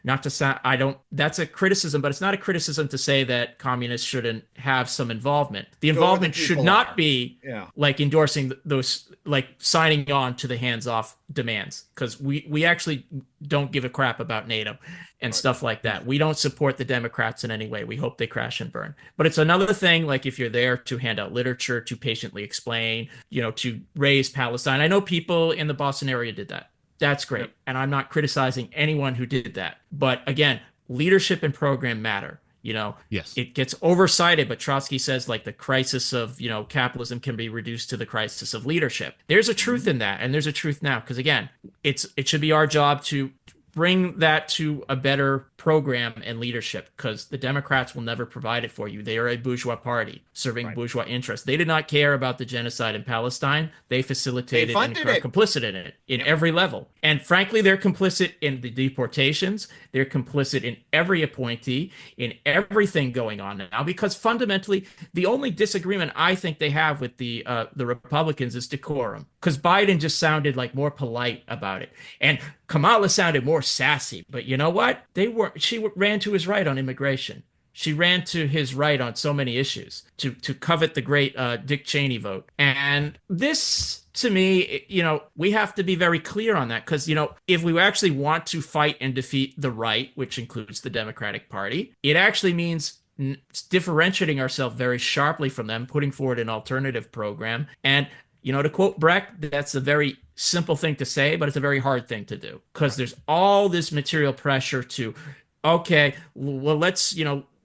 not to sound, that's a criticism, but it's not a criticism to say that communists shouldn't have some involvement. The involvement should not be like endorsing those, like signing on to the hands-off demands, because we actually don't give a crap about NATO and stuff like that. We don't support the Democrats in any way. We hope they crash and burn. But it's another thing, like if you're there to hand out literature, to patiently explain, to raise Palestine. I know people in the Boston area did that. That's great. Yep. And I'm not criticizing anyone who did that. But again, leadership and program matter. Yes, it gets oversighted, but Trotsky says like the crisis of, capitalism can be reduced to the crisis of leadership. There's a truth in that. And there's a truth now, because again, it should be our job to bring that to a better program and leadership, because the Democrats will never provide it for you. They are a bourgeois party serving bourgeois interests. They did not care about the genocide in Palestine. They facilitated and are complicit in it in every level. And frankly, they're complicit in the deportations. They're complicit in every appointee, in everything going on now, because fundamentally, the only disagreement I think they have with the Republicans is decorum, because Biden just sounded like more polite about it. And Kamala sounded more sassy, but you know what? She ran to his right on immigration. She ran to his right on so many issues to covet the great Dick Cheney vote. And this, to me, we have to be very clear on that, because, if we actually want to fight and defeat the right, which includes the Democratic Party, it actually means differentiating ourselves very sharply from them, putting forward an alternative program. And to quote Brecht, that's a very simple thing to say, but it's a very hard thing to do, because there's all this material pressure to, okay, well, let's,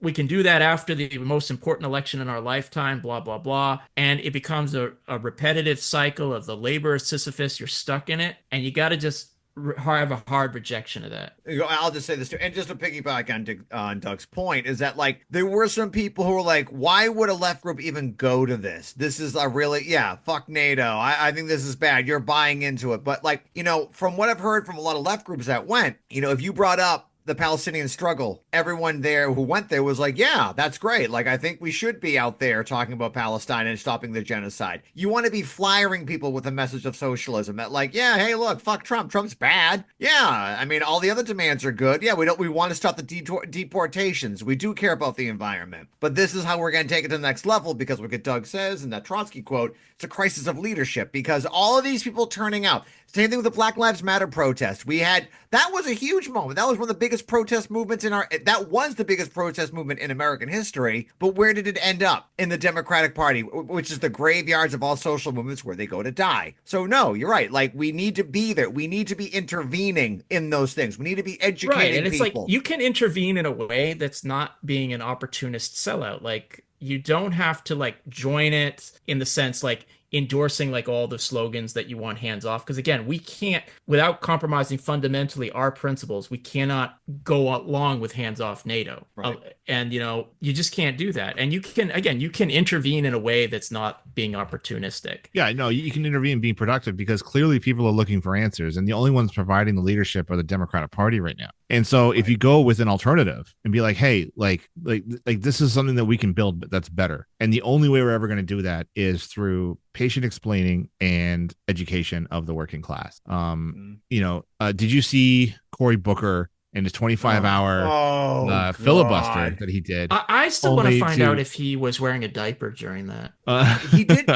we can do that after the most important election in our lifetime, blah, blah, blah. And it becomes a repetitive cycle of the labor Sisyphus. You're stuck in it, and you got to just have a hard rejection of that. I'll just say this too, and just to piggyback on Doug's point, is that like there were some people who were like, why would a left group even go to this? This is a really, fuck NATO. I think this is bad. You're buying into it. But like, from what I've heard from a lot of left groups that went, if you brought up the Palestinian struggle, everyone there who went there was like, yeah, that's great. Like, I think we should be out there talking about Palestine and stopping the genocide. You want to be flyering people with a message of socialism that like, yeah, hey, look, fuck Trump. Trump's bad. Yeah. I mean, all the other demands are good. Yeah. We want to stop the deportations. We do care about the environment, but this is how we're going to take it to the next level, because what Doug says in that Trotsky quote, it's a crisis of leadership, because all of these people turning out, same thing with the Black Lives Matter protest. That was a huge moment. That was one of the biggest protest movements that was the biggest protest movement in American history. But where did it end up? In the Democratic Party, which is the graveyards of all social movements where they go to die. So no, you're right. Like, we need to be there. We need to be intervening in those things. We need to be educating right. And it's people. like, you can intervene in a way that's not being an opportunist sellout. Like, you don't have to like join it in the sense like endorsing like all the slogans that you want hands off. Because again, we can't, without compromising fundamentally our principles, we cannot go along with hands off NATO. Right. And you just can't do that. And you can intervene in a way that's not being opportunistic. Yeah, no, you can intervene being productive because clearly people are looking for answers, and the only ones providing the leadership are the Democratic Party right now. And so if you go with an alternative and be like, hey, like this is something that we can build, but that's better. And the only way we're ever going to do that is through patient explaining and education of the working class. Did you see Cory Booker and his 25-hour filibuster that he did? I still want to find out if he was wearing a diaper during that.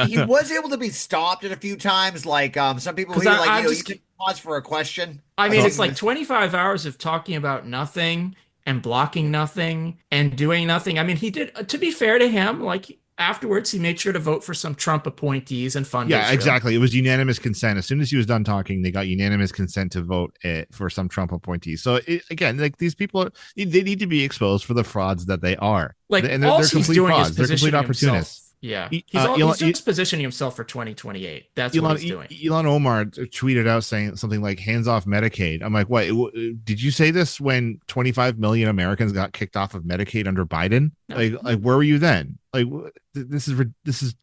He was able to be stopped at a few times. Like some people who you can pause for a question. I mean, it's like 25 hours of talking about nothing and blocking nothing and doing nothing. I mean, he did, to be fair to him, like afterwards, he made sure to vote for some Trump appointees and funders. Yeah, exactly. It was unanimous consent. As soon as he was done talking, they got unanimous consent to vote for some Trump appointees. So again, like these people, they need to be exposed for the frauds that they are. Like, and all they're he's complete doing frauds. is They're complete opportunists. Himself. Yeah, he's just positioning himself for 2028. That's what he's doing. Elon Omar tweeted out saying something like "hands off Medicaid." I'm like, what? Did you say this when 25 million Americans got kicked off of Medicaid under Biden? No. Like where were you then? Like this is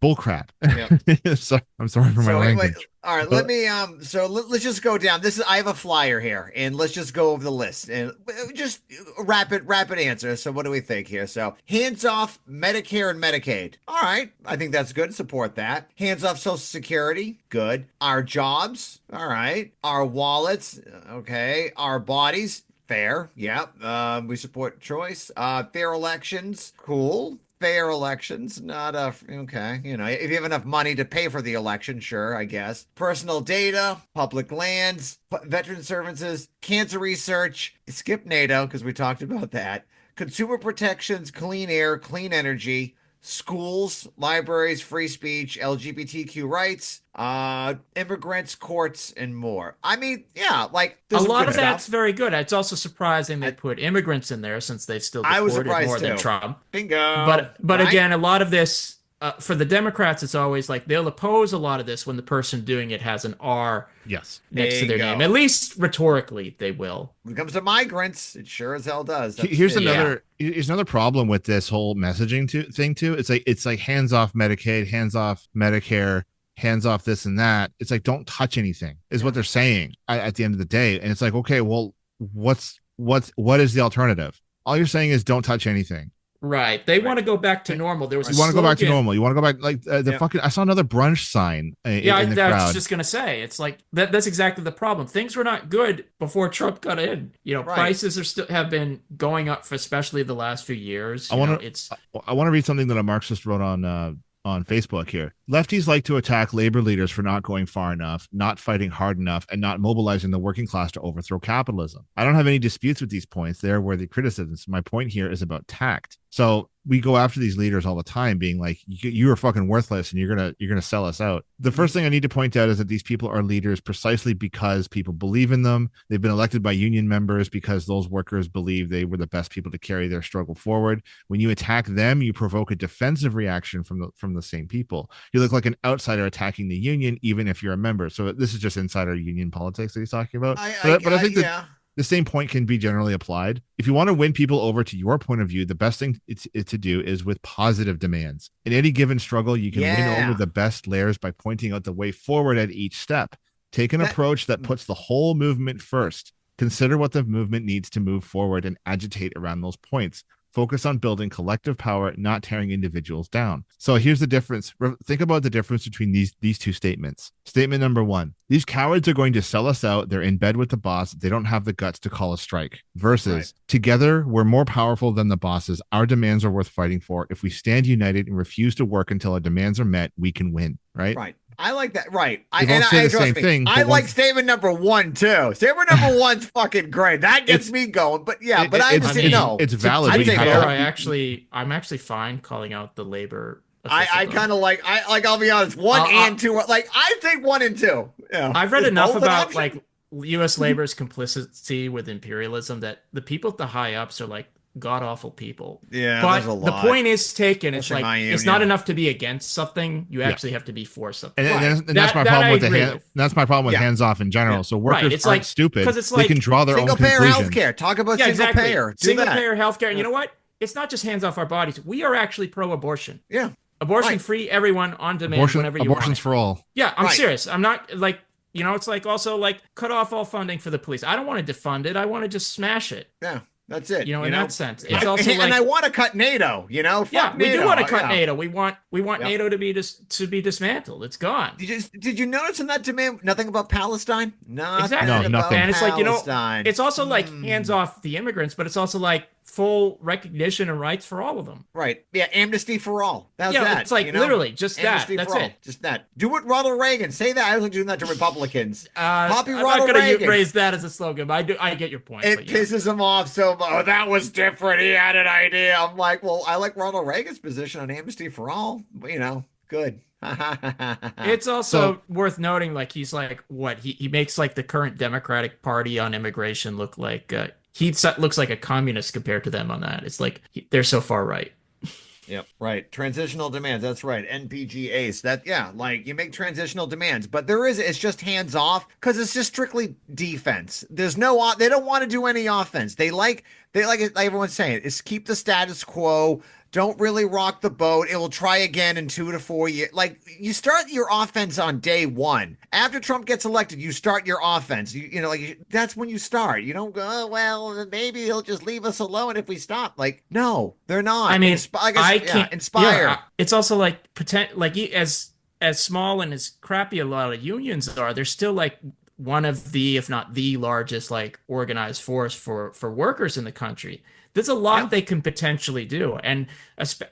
bullcrap. Yeah. So, I'm sorry for my language. All right, let me let's just go down. I have a flyer here, and let's just go over the list and just rapid answer. So what do we think here? So hands off Medicare and Medicaid. All right, I think that's good. Support that. Hands off Social Security. Good. Our jobs. All right. Our wallets. Okay. Our bodies. Fair. Yeah. We support choice. Fair elections. Cool. Fair elections, not okay. If you have enough money to pay for the election, sure, I guess. Personal data, public lands, veteran services, cancer research, skip NATO because we talked about that. Consumer protections, clean air, clean energy, schools, libraries, free speech, LGBTQ rights, immigrants, courts, and more. I mean, yeah, like a lot of that's very good. It's also surprising they put immigrants in there since they've still deported more than Trump. Bingo. But right? Again, a lot of this for the Democrats, it's always like they'll oppose a lot of this when the person doing it has an R next to their name. At least rhetorically, they will. When it comes to migrants, it sure as hell does. Here's another problem with this whole messaging thing too. It's like hands off Medicaid, hands off Medicare, hands off this and that. It's like don't touch anything is what they're saying at the end of the day. And it's like, okay, well, what is the alternative? All you're saying is don't touch anything. Right. They want to go back to normal. There was you want to go back to normal. You want to go back like fucking. I saw another brunch sign. In the crowd. I was just gonna say it's like that's exactly the problem. Things were not good before Trump got in. Prices have been going up for especially the last few years. I want to read something that a Marxist wrote on Facebook here. Lefties like to attack labor leaders for not going far enough, not fighting hard enough, and not mobilizing the working class to overthrow capitalism. I don't have any disputes with these points. They're worthy criticisms. My point here is about tact. So we go after these leaders all the time being like, you are fucking worthless and you're gonna sell us out. The first thing I need to point out is that these people are leaders precisely because people believe in them. They've been elected by union members because those workers believe they were the best people to carry their struggle forward. When you attack them, you provoke a defensive reaction from the same people. You look like an outsider attacking the union, even if you're a member. So this is just insider union politics that he's talking about. I think that the same point can be generally applied. If you want to win people over to your point of view, the best thing to do is with positive demands. In any given struggle, you can win over the best layers by pointing out the way forward at each step. Take an approach that puts the whole movement first. Consider what the movement needs to move forward and agitate around those points. Focus on building collective power, not tearing individuals down. So here's the difference. Think about the difference between these two statements. Statement number one, these cowards are going to sell us out. They're in bed with the boss. They don't have the guts to call a strike. Versus, together, we're more powerful than the bosses. Our demands are worth fighting for. If we stand united and refuse to work until our demands are met, we can win. Right? I like that. Right. I like statement number one too. Statement number one's fucking great. That gets me going. But it's valid. I'm actually fine calling out the labor. I kind of I'll be honest. One and two. I think one and two. Yeah. I've read enough about U.S. labor's complicity with imperialism that the people at the high ups are like, god awful people. Yeah, but there's a lot. the point is taken. It's Especially like my it's union. not enough to be against something. You actually have to be for something. And that's my That problem I with agree with. that's my problem with Yeah. hands off in general. Yeah. So workers It's aren't like- stupid. 'cause it's They like can draw their Single own payer conclusions. healthcare. Talk about Yeah, single exactly. payer. Do Single that. payer healthcare. And you know what? It's not just hands off our bodies. We are actually pro-abortion. Yeah. Abortion Right. free, everyone on demand whenever you want. Abortions it. for all. Yeah, I'm Right. serious. I'm not like, it's like also like cut off all funding for the police. I don't want to defund it. I want to just smash it. Yeah. That's it. In that sense. It's also and like, I want to cut NATO, Fuck yeah, we NATO. do want to cut Yeah. NATO. We want Yeah. NATO to be dismantled. It's gone. Did you notice in that demand nothing about Palestine? Nothing Exactly. No, about nothing. And it's like, Palestine. it's also like hands off the immigrants, but it's also like full recognition and rights for all of them. Right. Yeah, amnesty for all. That's Yeah, that. it's like literally just that. Amnesty That's for all. it. Just that. Do it, Ronald Reagan. Say that. I was doing that to Republicans. Copy I'm Ronald not going Reagan. to raise that as a slogan, but I get your point. It but yeah. pisses him off so much. Oh, that was different. He had an idea. I'm like, well, I like Ronald Reagan's position on amnesty for all. Good. It's also worth noting, like, he's like, what? He makes like the current Democratic Party on immigration look like looks like a communist compared to them on that. It's like they're so far right. Yep, right. Transitional demands. That's right. NPG ACE. Like you make transitional demands, but it's just hands off because it's just strictly defense. There's no, they don't want to do any offense. They like it, like everyone's saying, is keep the status quo. Don't really rock the boat. It will try again in 2 to 4 years. Like you start your offense on day one. After Trump gets elected, you start your offense. That's when you start. You don't go, oh, well, maybe he'll just leave us alone if we stop. Like, no, they're not. I mean, I can't inspire. Yeah, it's also like as small and as crappy a lot of unions are, they're still like one of the, if not the largest, like organized force for workers in the country. There's a lot they can potentially do. And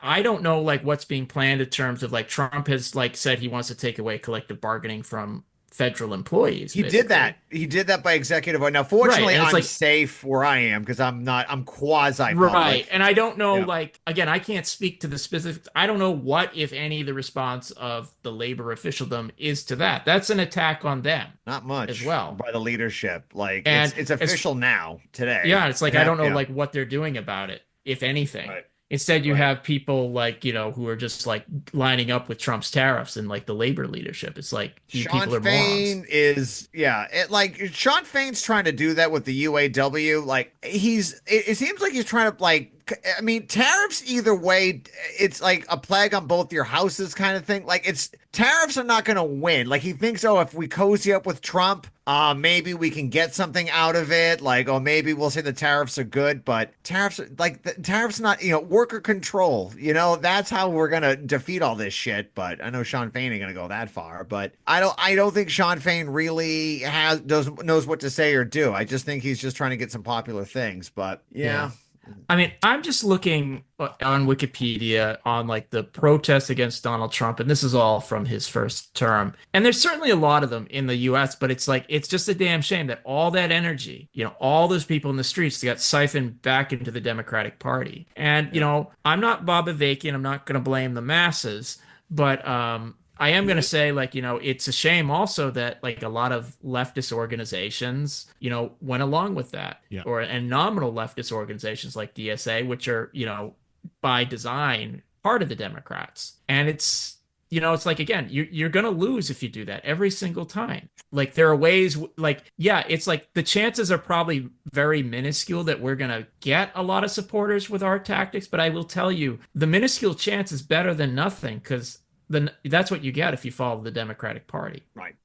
I don't know like what's being planned in terms of like Trump has like said he wants to take away collective bargaining from federal employees. He did that. He did that by executive order. Now, fortunately, Right, I'm safe where I am because I'm quasi public. Right. And I don't know, like, again, I can't speak to the specifics. I don't know what, if any, the response of the labor officialdom is to that. That's an attack on them. Not much as well. by the leadership. Like, And it's official now, today. Yeah, it's like, I don't know, like, what they're doing about it, if anything. Right. Instead, you have people like, who are just like lining up with Trump's tariffs and like the labor leadership. It's like, you people are Fain morons. Sean Fain's trying to do that with the UAW. Like it seems like he's trying to tariffs either way, it's like a plague on both your houses kind of thing. Like tariffs are not going to win. Like he thinks, if we cozy up with Trump, maybe we can get something out of it. Like, maybe we'll say the tariffs are good, but tariffs not, worker control, that's how we're going to defeat all this shit. But I know Sean Fain ain't going to go that far, but I don't think Sean Fain really knows what to say or do. I just think he's just trying to get some popular things, but yeah. I mean, I'm just looking on Wikipedia on like the protests against Donald Trump, and this is all from his first term. And there's certainly a lot of them in the US, but it's like, it's just a damn shame that all that energy, all those people in the streets got siphoned back into the Democratic Party. And, I'm not Bob Avakian, I'm not going to blame the masses, but I am going to say, like, it's a shame also that, like, a lot of leftist organizations, went along with that. Yeah. And nominal leftist organizations like DSA, which are, by design, part of the Democrats. And it's, it's like, again, you're going to lose if you do that every single time. Like, there are ways, like, yeah, it's like the chances are probably very minuscule that we're going to get a lot of supporters with our tactics. But I will tell you, the minuscule chance is better than nothing, because then that's what you get if you follow the Democratic Party. Right.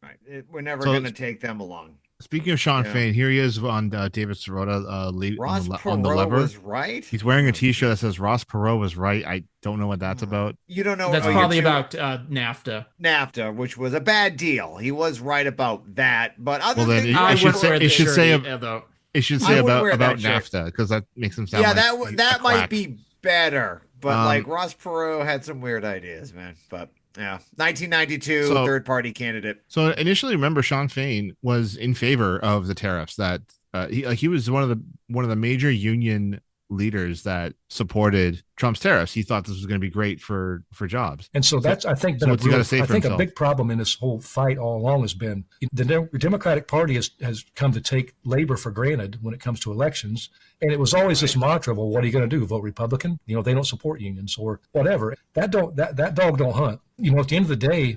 We're never going to take them along. Speaking of Sean Fain, here he is on David Sirota Ross on the lever. was right. He's wearing a T-shirt that says Ross Perot was right. I don't know what that's about. You don't know. That's probably about NAFTA. NAFTA, which was a bad deal. He was right about that, but other than it should say about NAFTA because that makes him sound. Yeah, like that might be better. But like Ross Perot had some weird ideas, man. But yeah, 1992 third party candidate. So initially, remember, Sean Fain was in favor of the tariffs. That he was one of the major union leaders that supported Trump's tariffs. He thought this was going to be great for jobs. And so that's, I think, so what's he got to say for himself? A big problem in this whole fight all along has been the Democratic Party has come to take labor for granted when it comes to elections. And it was always this mantra, well, what are you going to do? Vote Republican? You know, they don't support unions or whatever. That dog don't hunt. You know, at the end of the day,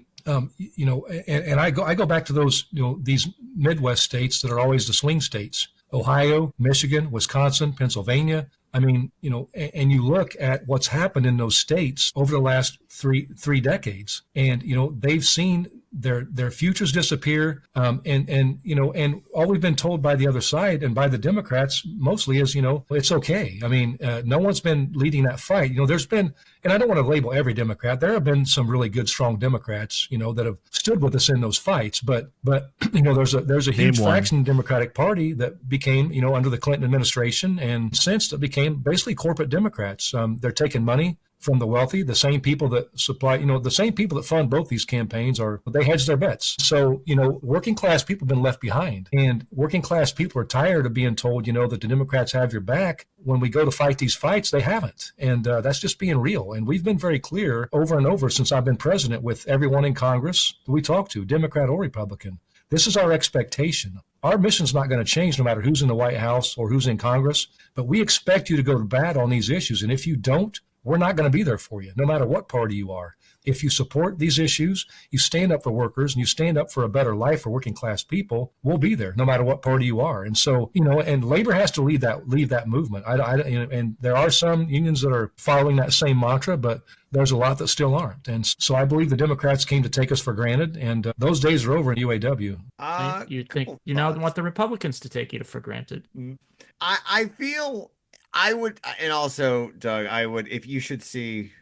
you know, and I go back to those, you know, these Midwest states that are always the swing states: Ohio, Michigan, Wisconsin, Pennsylvania. I mean, you know, and you look at what's happened in those states over the last three decades, and you know, they've seen their futures disappear, and you know, and all we've been told by the other side and by the Democrats mostly is, you know, it's okay. I mean, no one's been leading that fight. You know, there's been, and I don't want to label every Democrat. There have been some really good, strong Democrats, you know, that have stood with us in those fights. But you know, there's a huge faction in the Democratic Party that became, you know, under the Clinton administration, and since that became basically corporate Democrats. They're taking money from the wealthy, the same people that supply, you know, the same people that fund both these campaigns they hedge their bets. So, you know, working class people have been left behind, and working class people are tired of being told, you know, that the Democrats have your back. When we go to fight these fights, they haven't. And that's just being real. And we've been very clear over and over since I've been president with everyone in Congress that we talk to, Democrat or Republican. This is our expectation. Our mission's not going to change no matter who's in the White House or who's in Congress, but we expect you to go to bat on these issues. And if you don't, we're not going to be there for you, no matter what party you are. If you support these issues, you stand up for workers, and you stand up for a better life for working class people, we'll be there, no matter what party you are. And so, you know, and labor has to lead that movement. You know, and there are some unions that are following that same mantra, but there's a lot that still aren't. And so I believe the Democrats came to take us for granted, and those days are over in UAW. You think you now want the Republicans to take you for granted? I feel I would, and also, Doug, I would, if you should see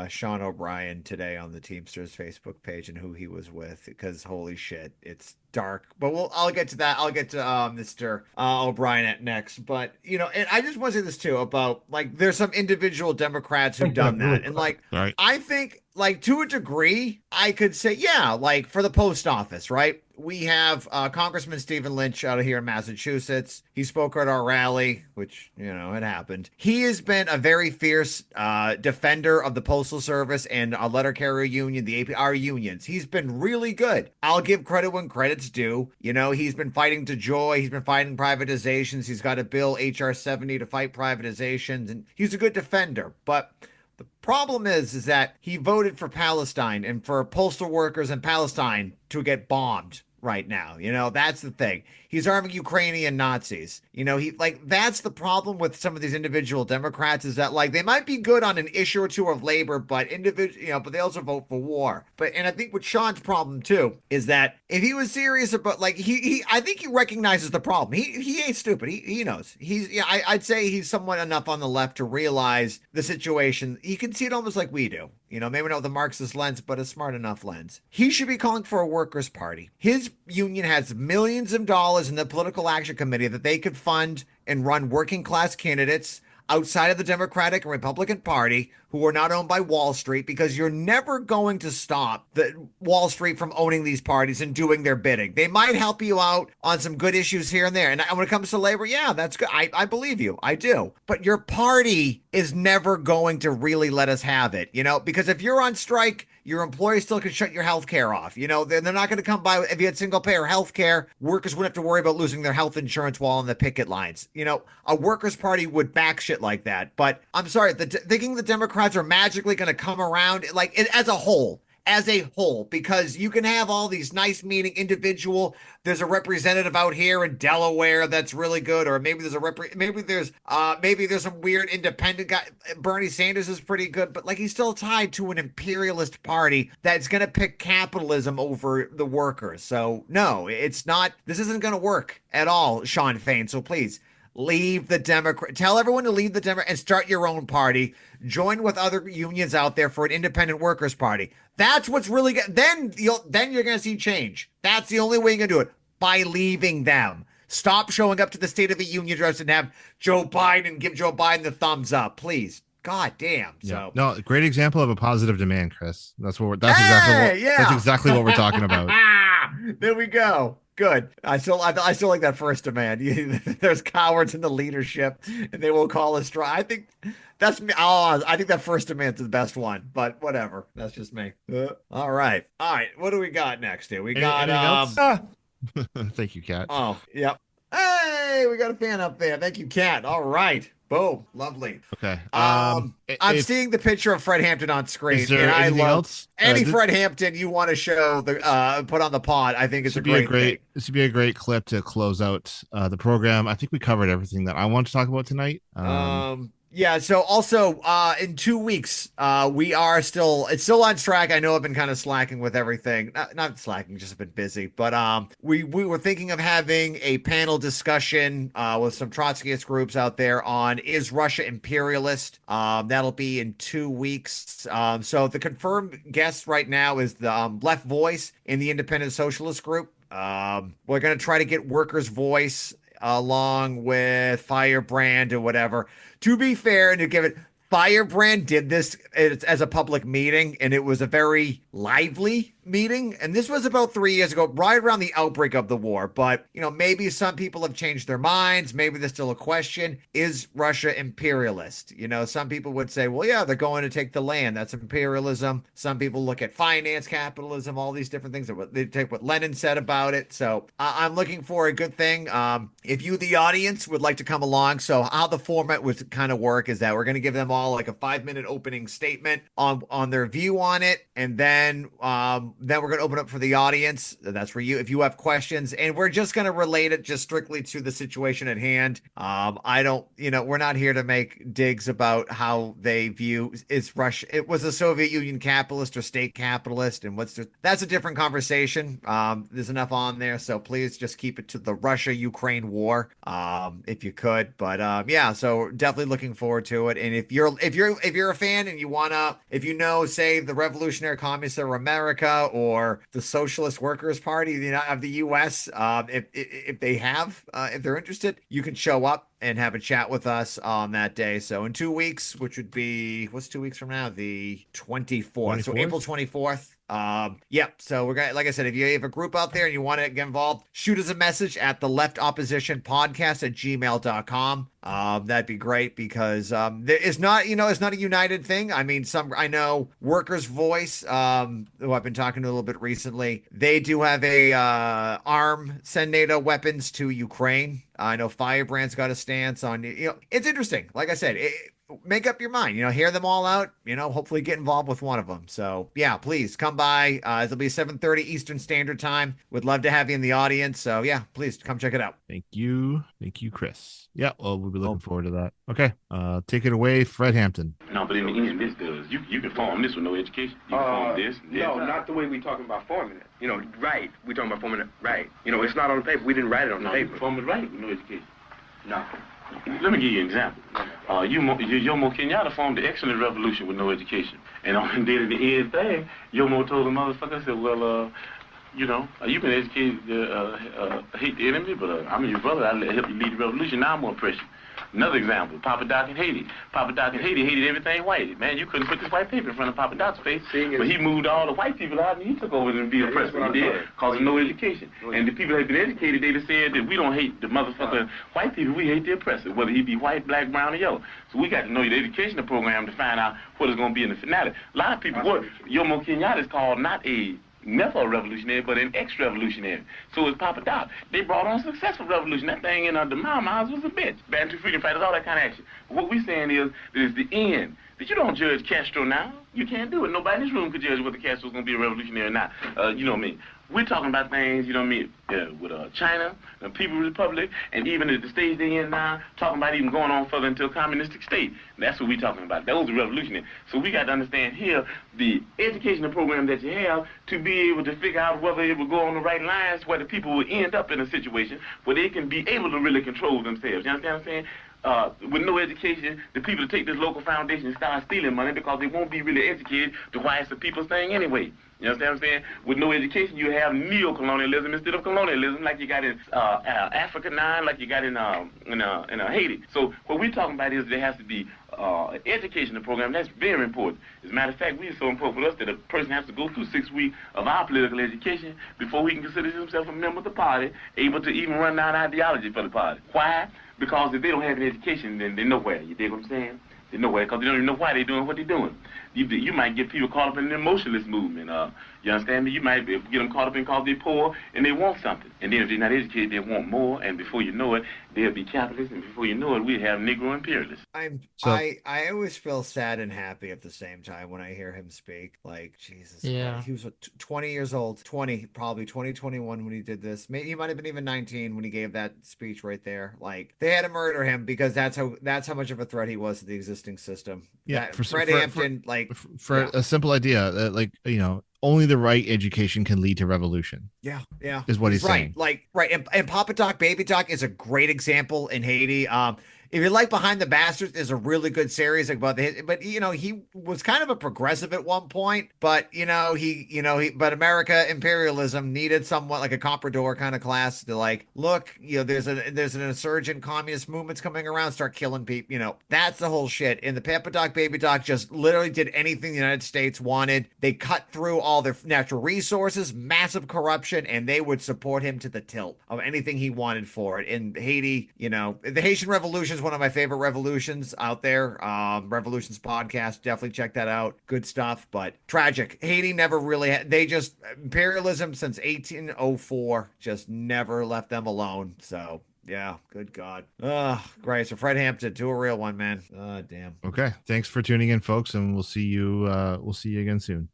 Sean O'Brien today on the Teamsters Facebook page and who he was with, because holy shit, it's dark. But I'll get to that. I'll get to Mr. O'Brien at next. But, you know, and I just want to say this too about, like, there's some individual Democrats who've done that. And, like, right. I think, like, to a degree, I could say, yeah, like, for the post office, right? We have Congressman Stephen Lynch out of here in Massachusetts. He spoke at our rally, which, you know, it happened. He has been a very fierce defender of the Postal Service and a letter carrier union, the APR unions. He's been really good. I'll give credit when credit's due. You know, he's been fighting DeJoy. He's been fighting privatizations. He's got a bill, HR 70, to fight privatizations, and he's a good defender. But the problem is that he voted for Palestine and for postal workers in Palestine to get bombed right now. You know, that's the thing. He's arming Ukrainian Nazis. You know, that's the problem with some of these individual Democrats, is that, like, they might be good on an issue or two of labor, but but they also vote for war. And I think with Sean's problem too is that if he was serious about, like, I think he recognizes the problem. He ain't stupid. He knows. I'd say he's somewhat enough on the left to realize the situation. He can see it almost like we do. You know, maybe not with a Marxist lens, but a smart enough lens. He should be calling for a workers' party. His union has millions of dollars in the Political Action Committee that they could fund and run working class candidates outside of the Democratic and Republican Party who are not owned by Wall Street, because you're never going to stop the Wall Street from owning these parties and doing their bidding. They might help you out on some good issues here and there. And when it comes to labor, yeah, that's good. I believe you. I do. But your party is never going to really let us have it, you know, because if you're on strike, your employer still can shut your health care off. You know, they're not going to come by. If you had single payer health care, workers wouldn't have to worry about losing their health insurance while on the picket lines. You know, a workers' party would back shit like that. But I'm sorry, thinking the Democrats are magically going to come around, like, as a whole, because you can have all these nice meaning individual. There's a representative out here in Delaware that's really good, or maybe there's some weird independent guy. Bernie Sanders is pretty good, but, like, he's still tied to an imperialist party that's going to pick capitalism over the workers. So no, it's not. This isn't going to work at all, Sean Fain. So please, leave the Democrat. Tell everyone to leave the Democrat and start your own party. Join with other unions out there for an independent workers' party. That's what's really good. Then you're going to see change. That's the only way you're going to do it, by leaving them. Stop showing up to the State of the Union address and have Joe Biden give Joe Biden the thumbs up, please. God damn. Yeah. So no, great example of a positive demand, Chris. That's exactly what we're talking about. There we go. Good. I still like that first demand. There's cowards in the leadership, and they will call us strike. I think that's me. Oh, I think that first demand's the best one. But whatever. That's just me. All right. What do we got next here? We got Anything else? Thank you, Kat. Oh, yep. Hey, we got a fan up there. Thank you, Kat. All right. Boom. Lovely. Okay. I'm seeing the picture of Fred Hampton on screen, Is there and I anything love else? any Fred Hampton you want to show put on the pod. I think it's a great thing. This would be a great clip to close out the program. I think we covered everything that I want to talk about tonight. Yeah. So also, in 2 weeks, it's still on track. I know I've been kind of slacking with everything. Not slacking, just been busy. But we were thinking of having a panel discussion with some Trotskyist groups out there on, is Russia imperialist? That'll be in 2 weeks. So the confirmed guest right now is the Left Voice in the Independent Socialist Group. We're going to try to get Workers' Voice along with Firebrand or whatever. To be fair, and to give it, Firebrand did this as a public meeting, and it was a very lively meeting. And this was about 3 years ago, right around the outbreak of the war. But, maybe some people have changed their minds. Maybe there's still a question. Is Russia imperialist? Some people would say, well, yeah, they're going to take the land. That's imperialism. Some people look at finance, capitalism, all these different things. They take what Lenin said about it. So I'm looking for a good thing. If you, the audience, would like to come along. So how the format would kind of work is that we're going to give them all like a 5-minute opening statement on their view on it. And then we're going to open up for the audience. That's for you if you have questions, and we're just going to relate it just strictly to the situation at hand. We're not here to make digs about how they view is Russia. It was the Soviet Union capitalist or state capitalist, and that's a different conversation. There's enough on there, so please just keep it to the Russia-Ukraine war, if you could. But so definitely looking forward to it. And if you're a fan and you wanna, say the Revolutionary Communists of America or the Socialist Workers Party of the U.S., if they're interested, you can show up and have a chat with us on that day. So in 2 weeks, which would be, what's 2 weeks from now? The 24th. So April 24th. So we're gonna, like I said, if you have a group out there and you want to get involved, shoot us a message at the Left Opposition Podcast at gmail.com. That'd be great, because it's not a united thing. I mean, I know Workers' Voice, who I've been talking to a little bit recently, they do have send NATO weapons to Ukraine. I know Firebrand's got a stance on, it's interesting. Like I said, make up your mind, hear them all out, hopefully get involved with one of them. So yeah, please come by. It'll be 7:30 Eastern Standard Time. Would love to have you in the audience. So yeah, please come check it out. Thank you, Chris. Yeah, well, we'll be looking forward to that. Okay, take it away, Fred Hampton. No, but in the end, this does. You can form this with no education. You can form this. No, not the way we talking about forming it. Right. We talking about forming it right. It's not on the paper. We didn't write it on the paper. Form it right with no education. No. Let me give you an example. Jomo Kenyatta formed the excellent revolution with no education. And on the day of the end thing, Jomo told the motherfucker, said, well, you can educate, hate the enemy, but I'm your brother. I'll help you lead the revolution. Now I'm going to oppress you. Another example, Papa Doc in Haiti. Papa Doc in Haiti hated everything white. Man, you couldn't put this white paper in front of Papa Doc's face. But he moved all the white people out and he took over and be oppressed. He did, because of no education. And the people that had been educated, they just said that we don't hate the motherfucking white people, we hate the oppressor, whether he be white, black, brown, or yellow. So we got to know the educational program to find out what it's going to be in the finale. A lot of people, Jomo Kenyatta is called not never a revolutionary, but an ex-revolutionary. So is Papa Doc. They brought on a successful revolution. That thing in the Mao's was a bitch. Bantu freedom fighters, all that kind of action. What we're saying is that it's the end. That you don't judge Castro now. You can't do it. Nobody in this room could judge whether Castro's going to be a revolutionary or not. You know what I mean? We're talking about things, you know what I mean, with China, the People's Republic, and even at the stage they're in now, talking about even going on further into a communistic state. That's what we're talking about. Those are revolutionary. So we got to understand here the educational program that you have to be able to figure out whether it will go on the right lines, where the people will end up in a situation where they can be able to really control themselves. You understand what I'm saying? With no education, the people that take this local foundation and start stealing money because they won't be really educated to why it's the people's thing anyway. You understand what I'm saying? With no education, you have neo-colonialism instead of colonialism, like you got in Africa 9, like you got in Haiti. So what we're talking about is there has to be educational program. That's very important. As a matter of fact, it's so important for us that a person has to go through 6 weeks of our political education before he can consider himself a member of the party, able to even run down ideology for the party. Why? Because if they don't have an education, then they're nowhere. You dig what I'm saying? They're nowhere because they don't even know why they're doing what they're doing. You might get people caught up in an emotionalist movement. You understand me? You might get them caught up in because they're poor and they want something. And then if they're not educated, they want more. And before you know it, they'll be capitalists. And before you know it, we have Negro imperialists. I always feel sad and happy at the same time when I hear him speak. Like, Jesus. Yeah. He was 20 years old, probably 2021 when he did this. Maybe he might have been even 19 when he gave that speech right there. Like, they had to murder him because that's how much of a threat he was to the existing system. Yeah. Fred Hampton, for a simple idea, only the right education can lead to revolution. Yeah. Is what he's saying. And Papa Doc, Baby Doc is a great example in Haiti. If you like Behind the Bastards, there's a really good series about but he was kind of a progressive at one point, but but America imperialism needed somewhat like a comprador kind of class to look, there's an insurgent communist movements coming around, start killing people, that's the whole shit. And the Papa Doc, Baby Doc just literally did anything the United States wanted. They cut through all their natural resources, massive corruption, and they would support him to the tilt of anything he wanted for it. In Haiti, the Haitian Revolution is one of my favorite revolutions out there. Revolutions podcast, definitely check that out. Good stuff, but tragic. Haiti never really imperialism since 1804 just never left them alone. So yeah, good God. Great. So Fred Hampton, do a real one, man. Damn. Okay. Thanks for tuning in, folks, and we'll see you again soon.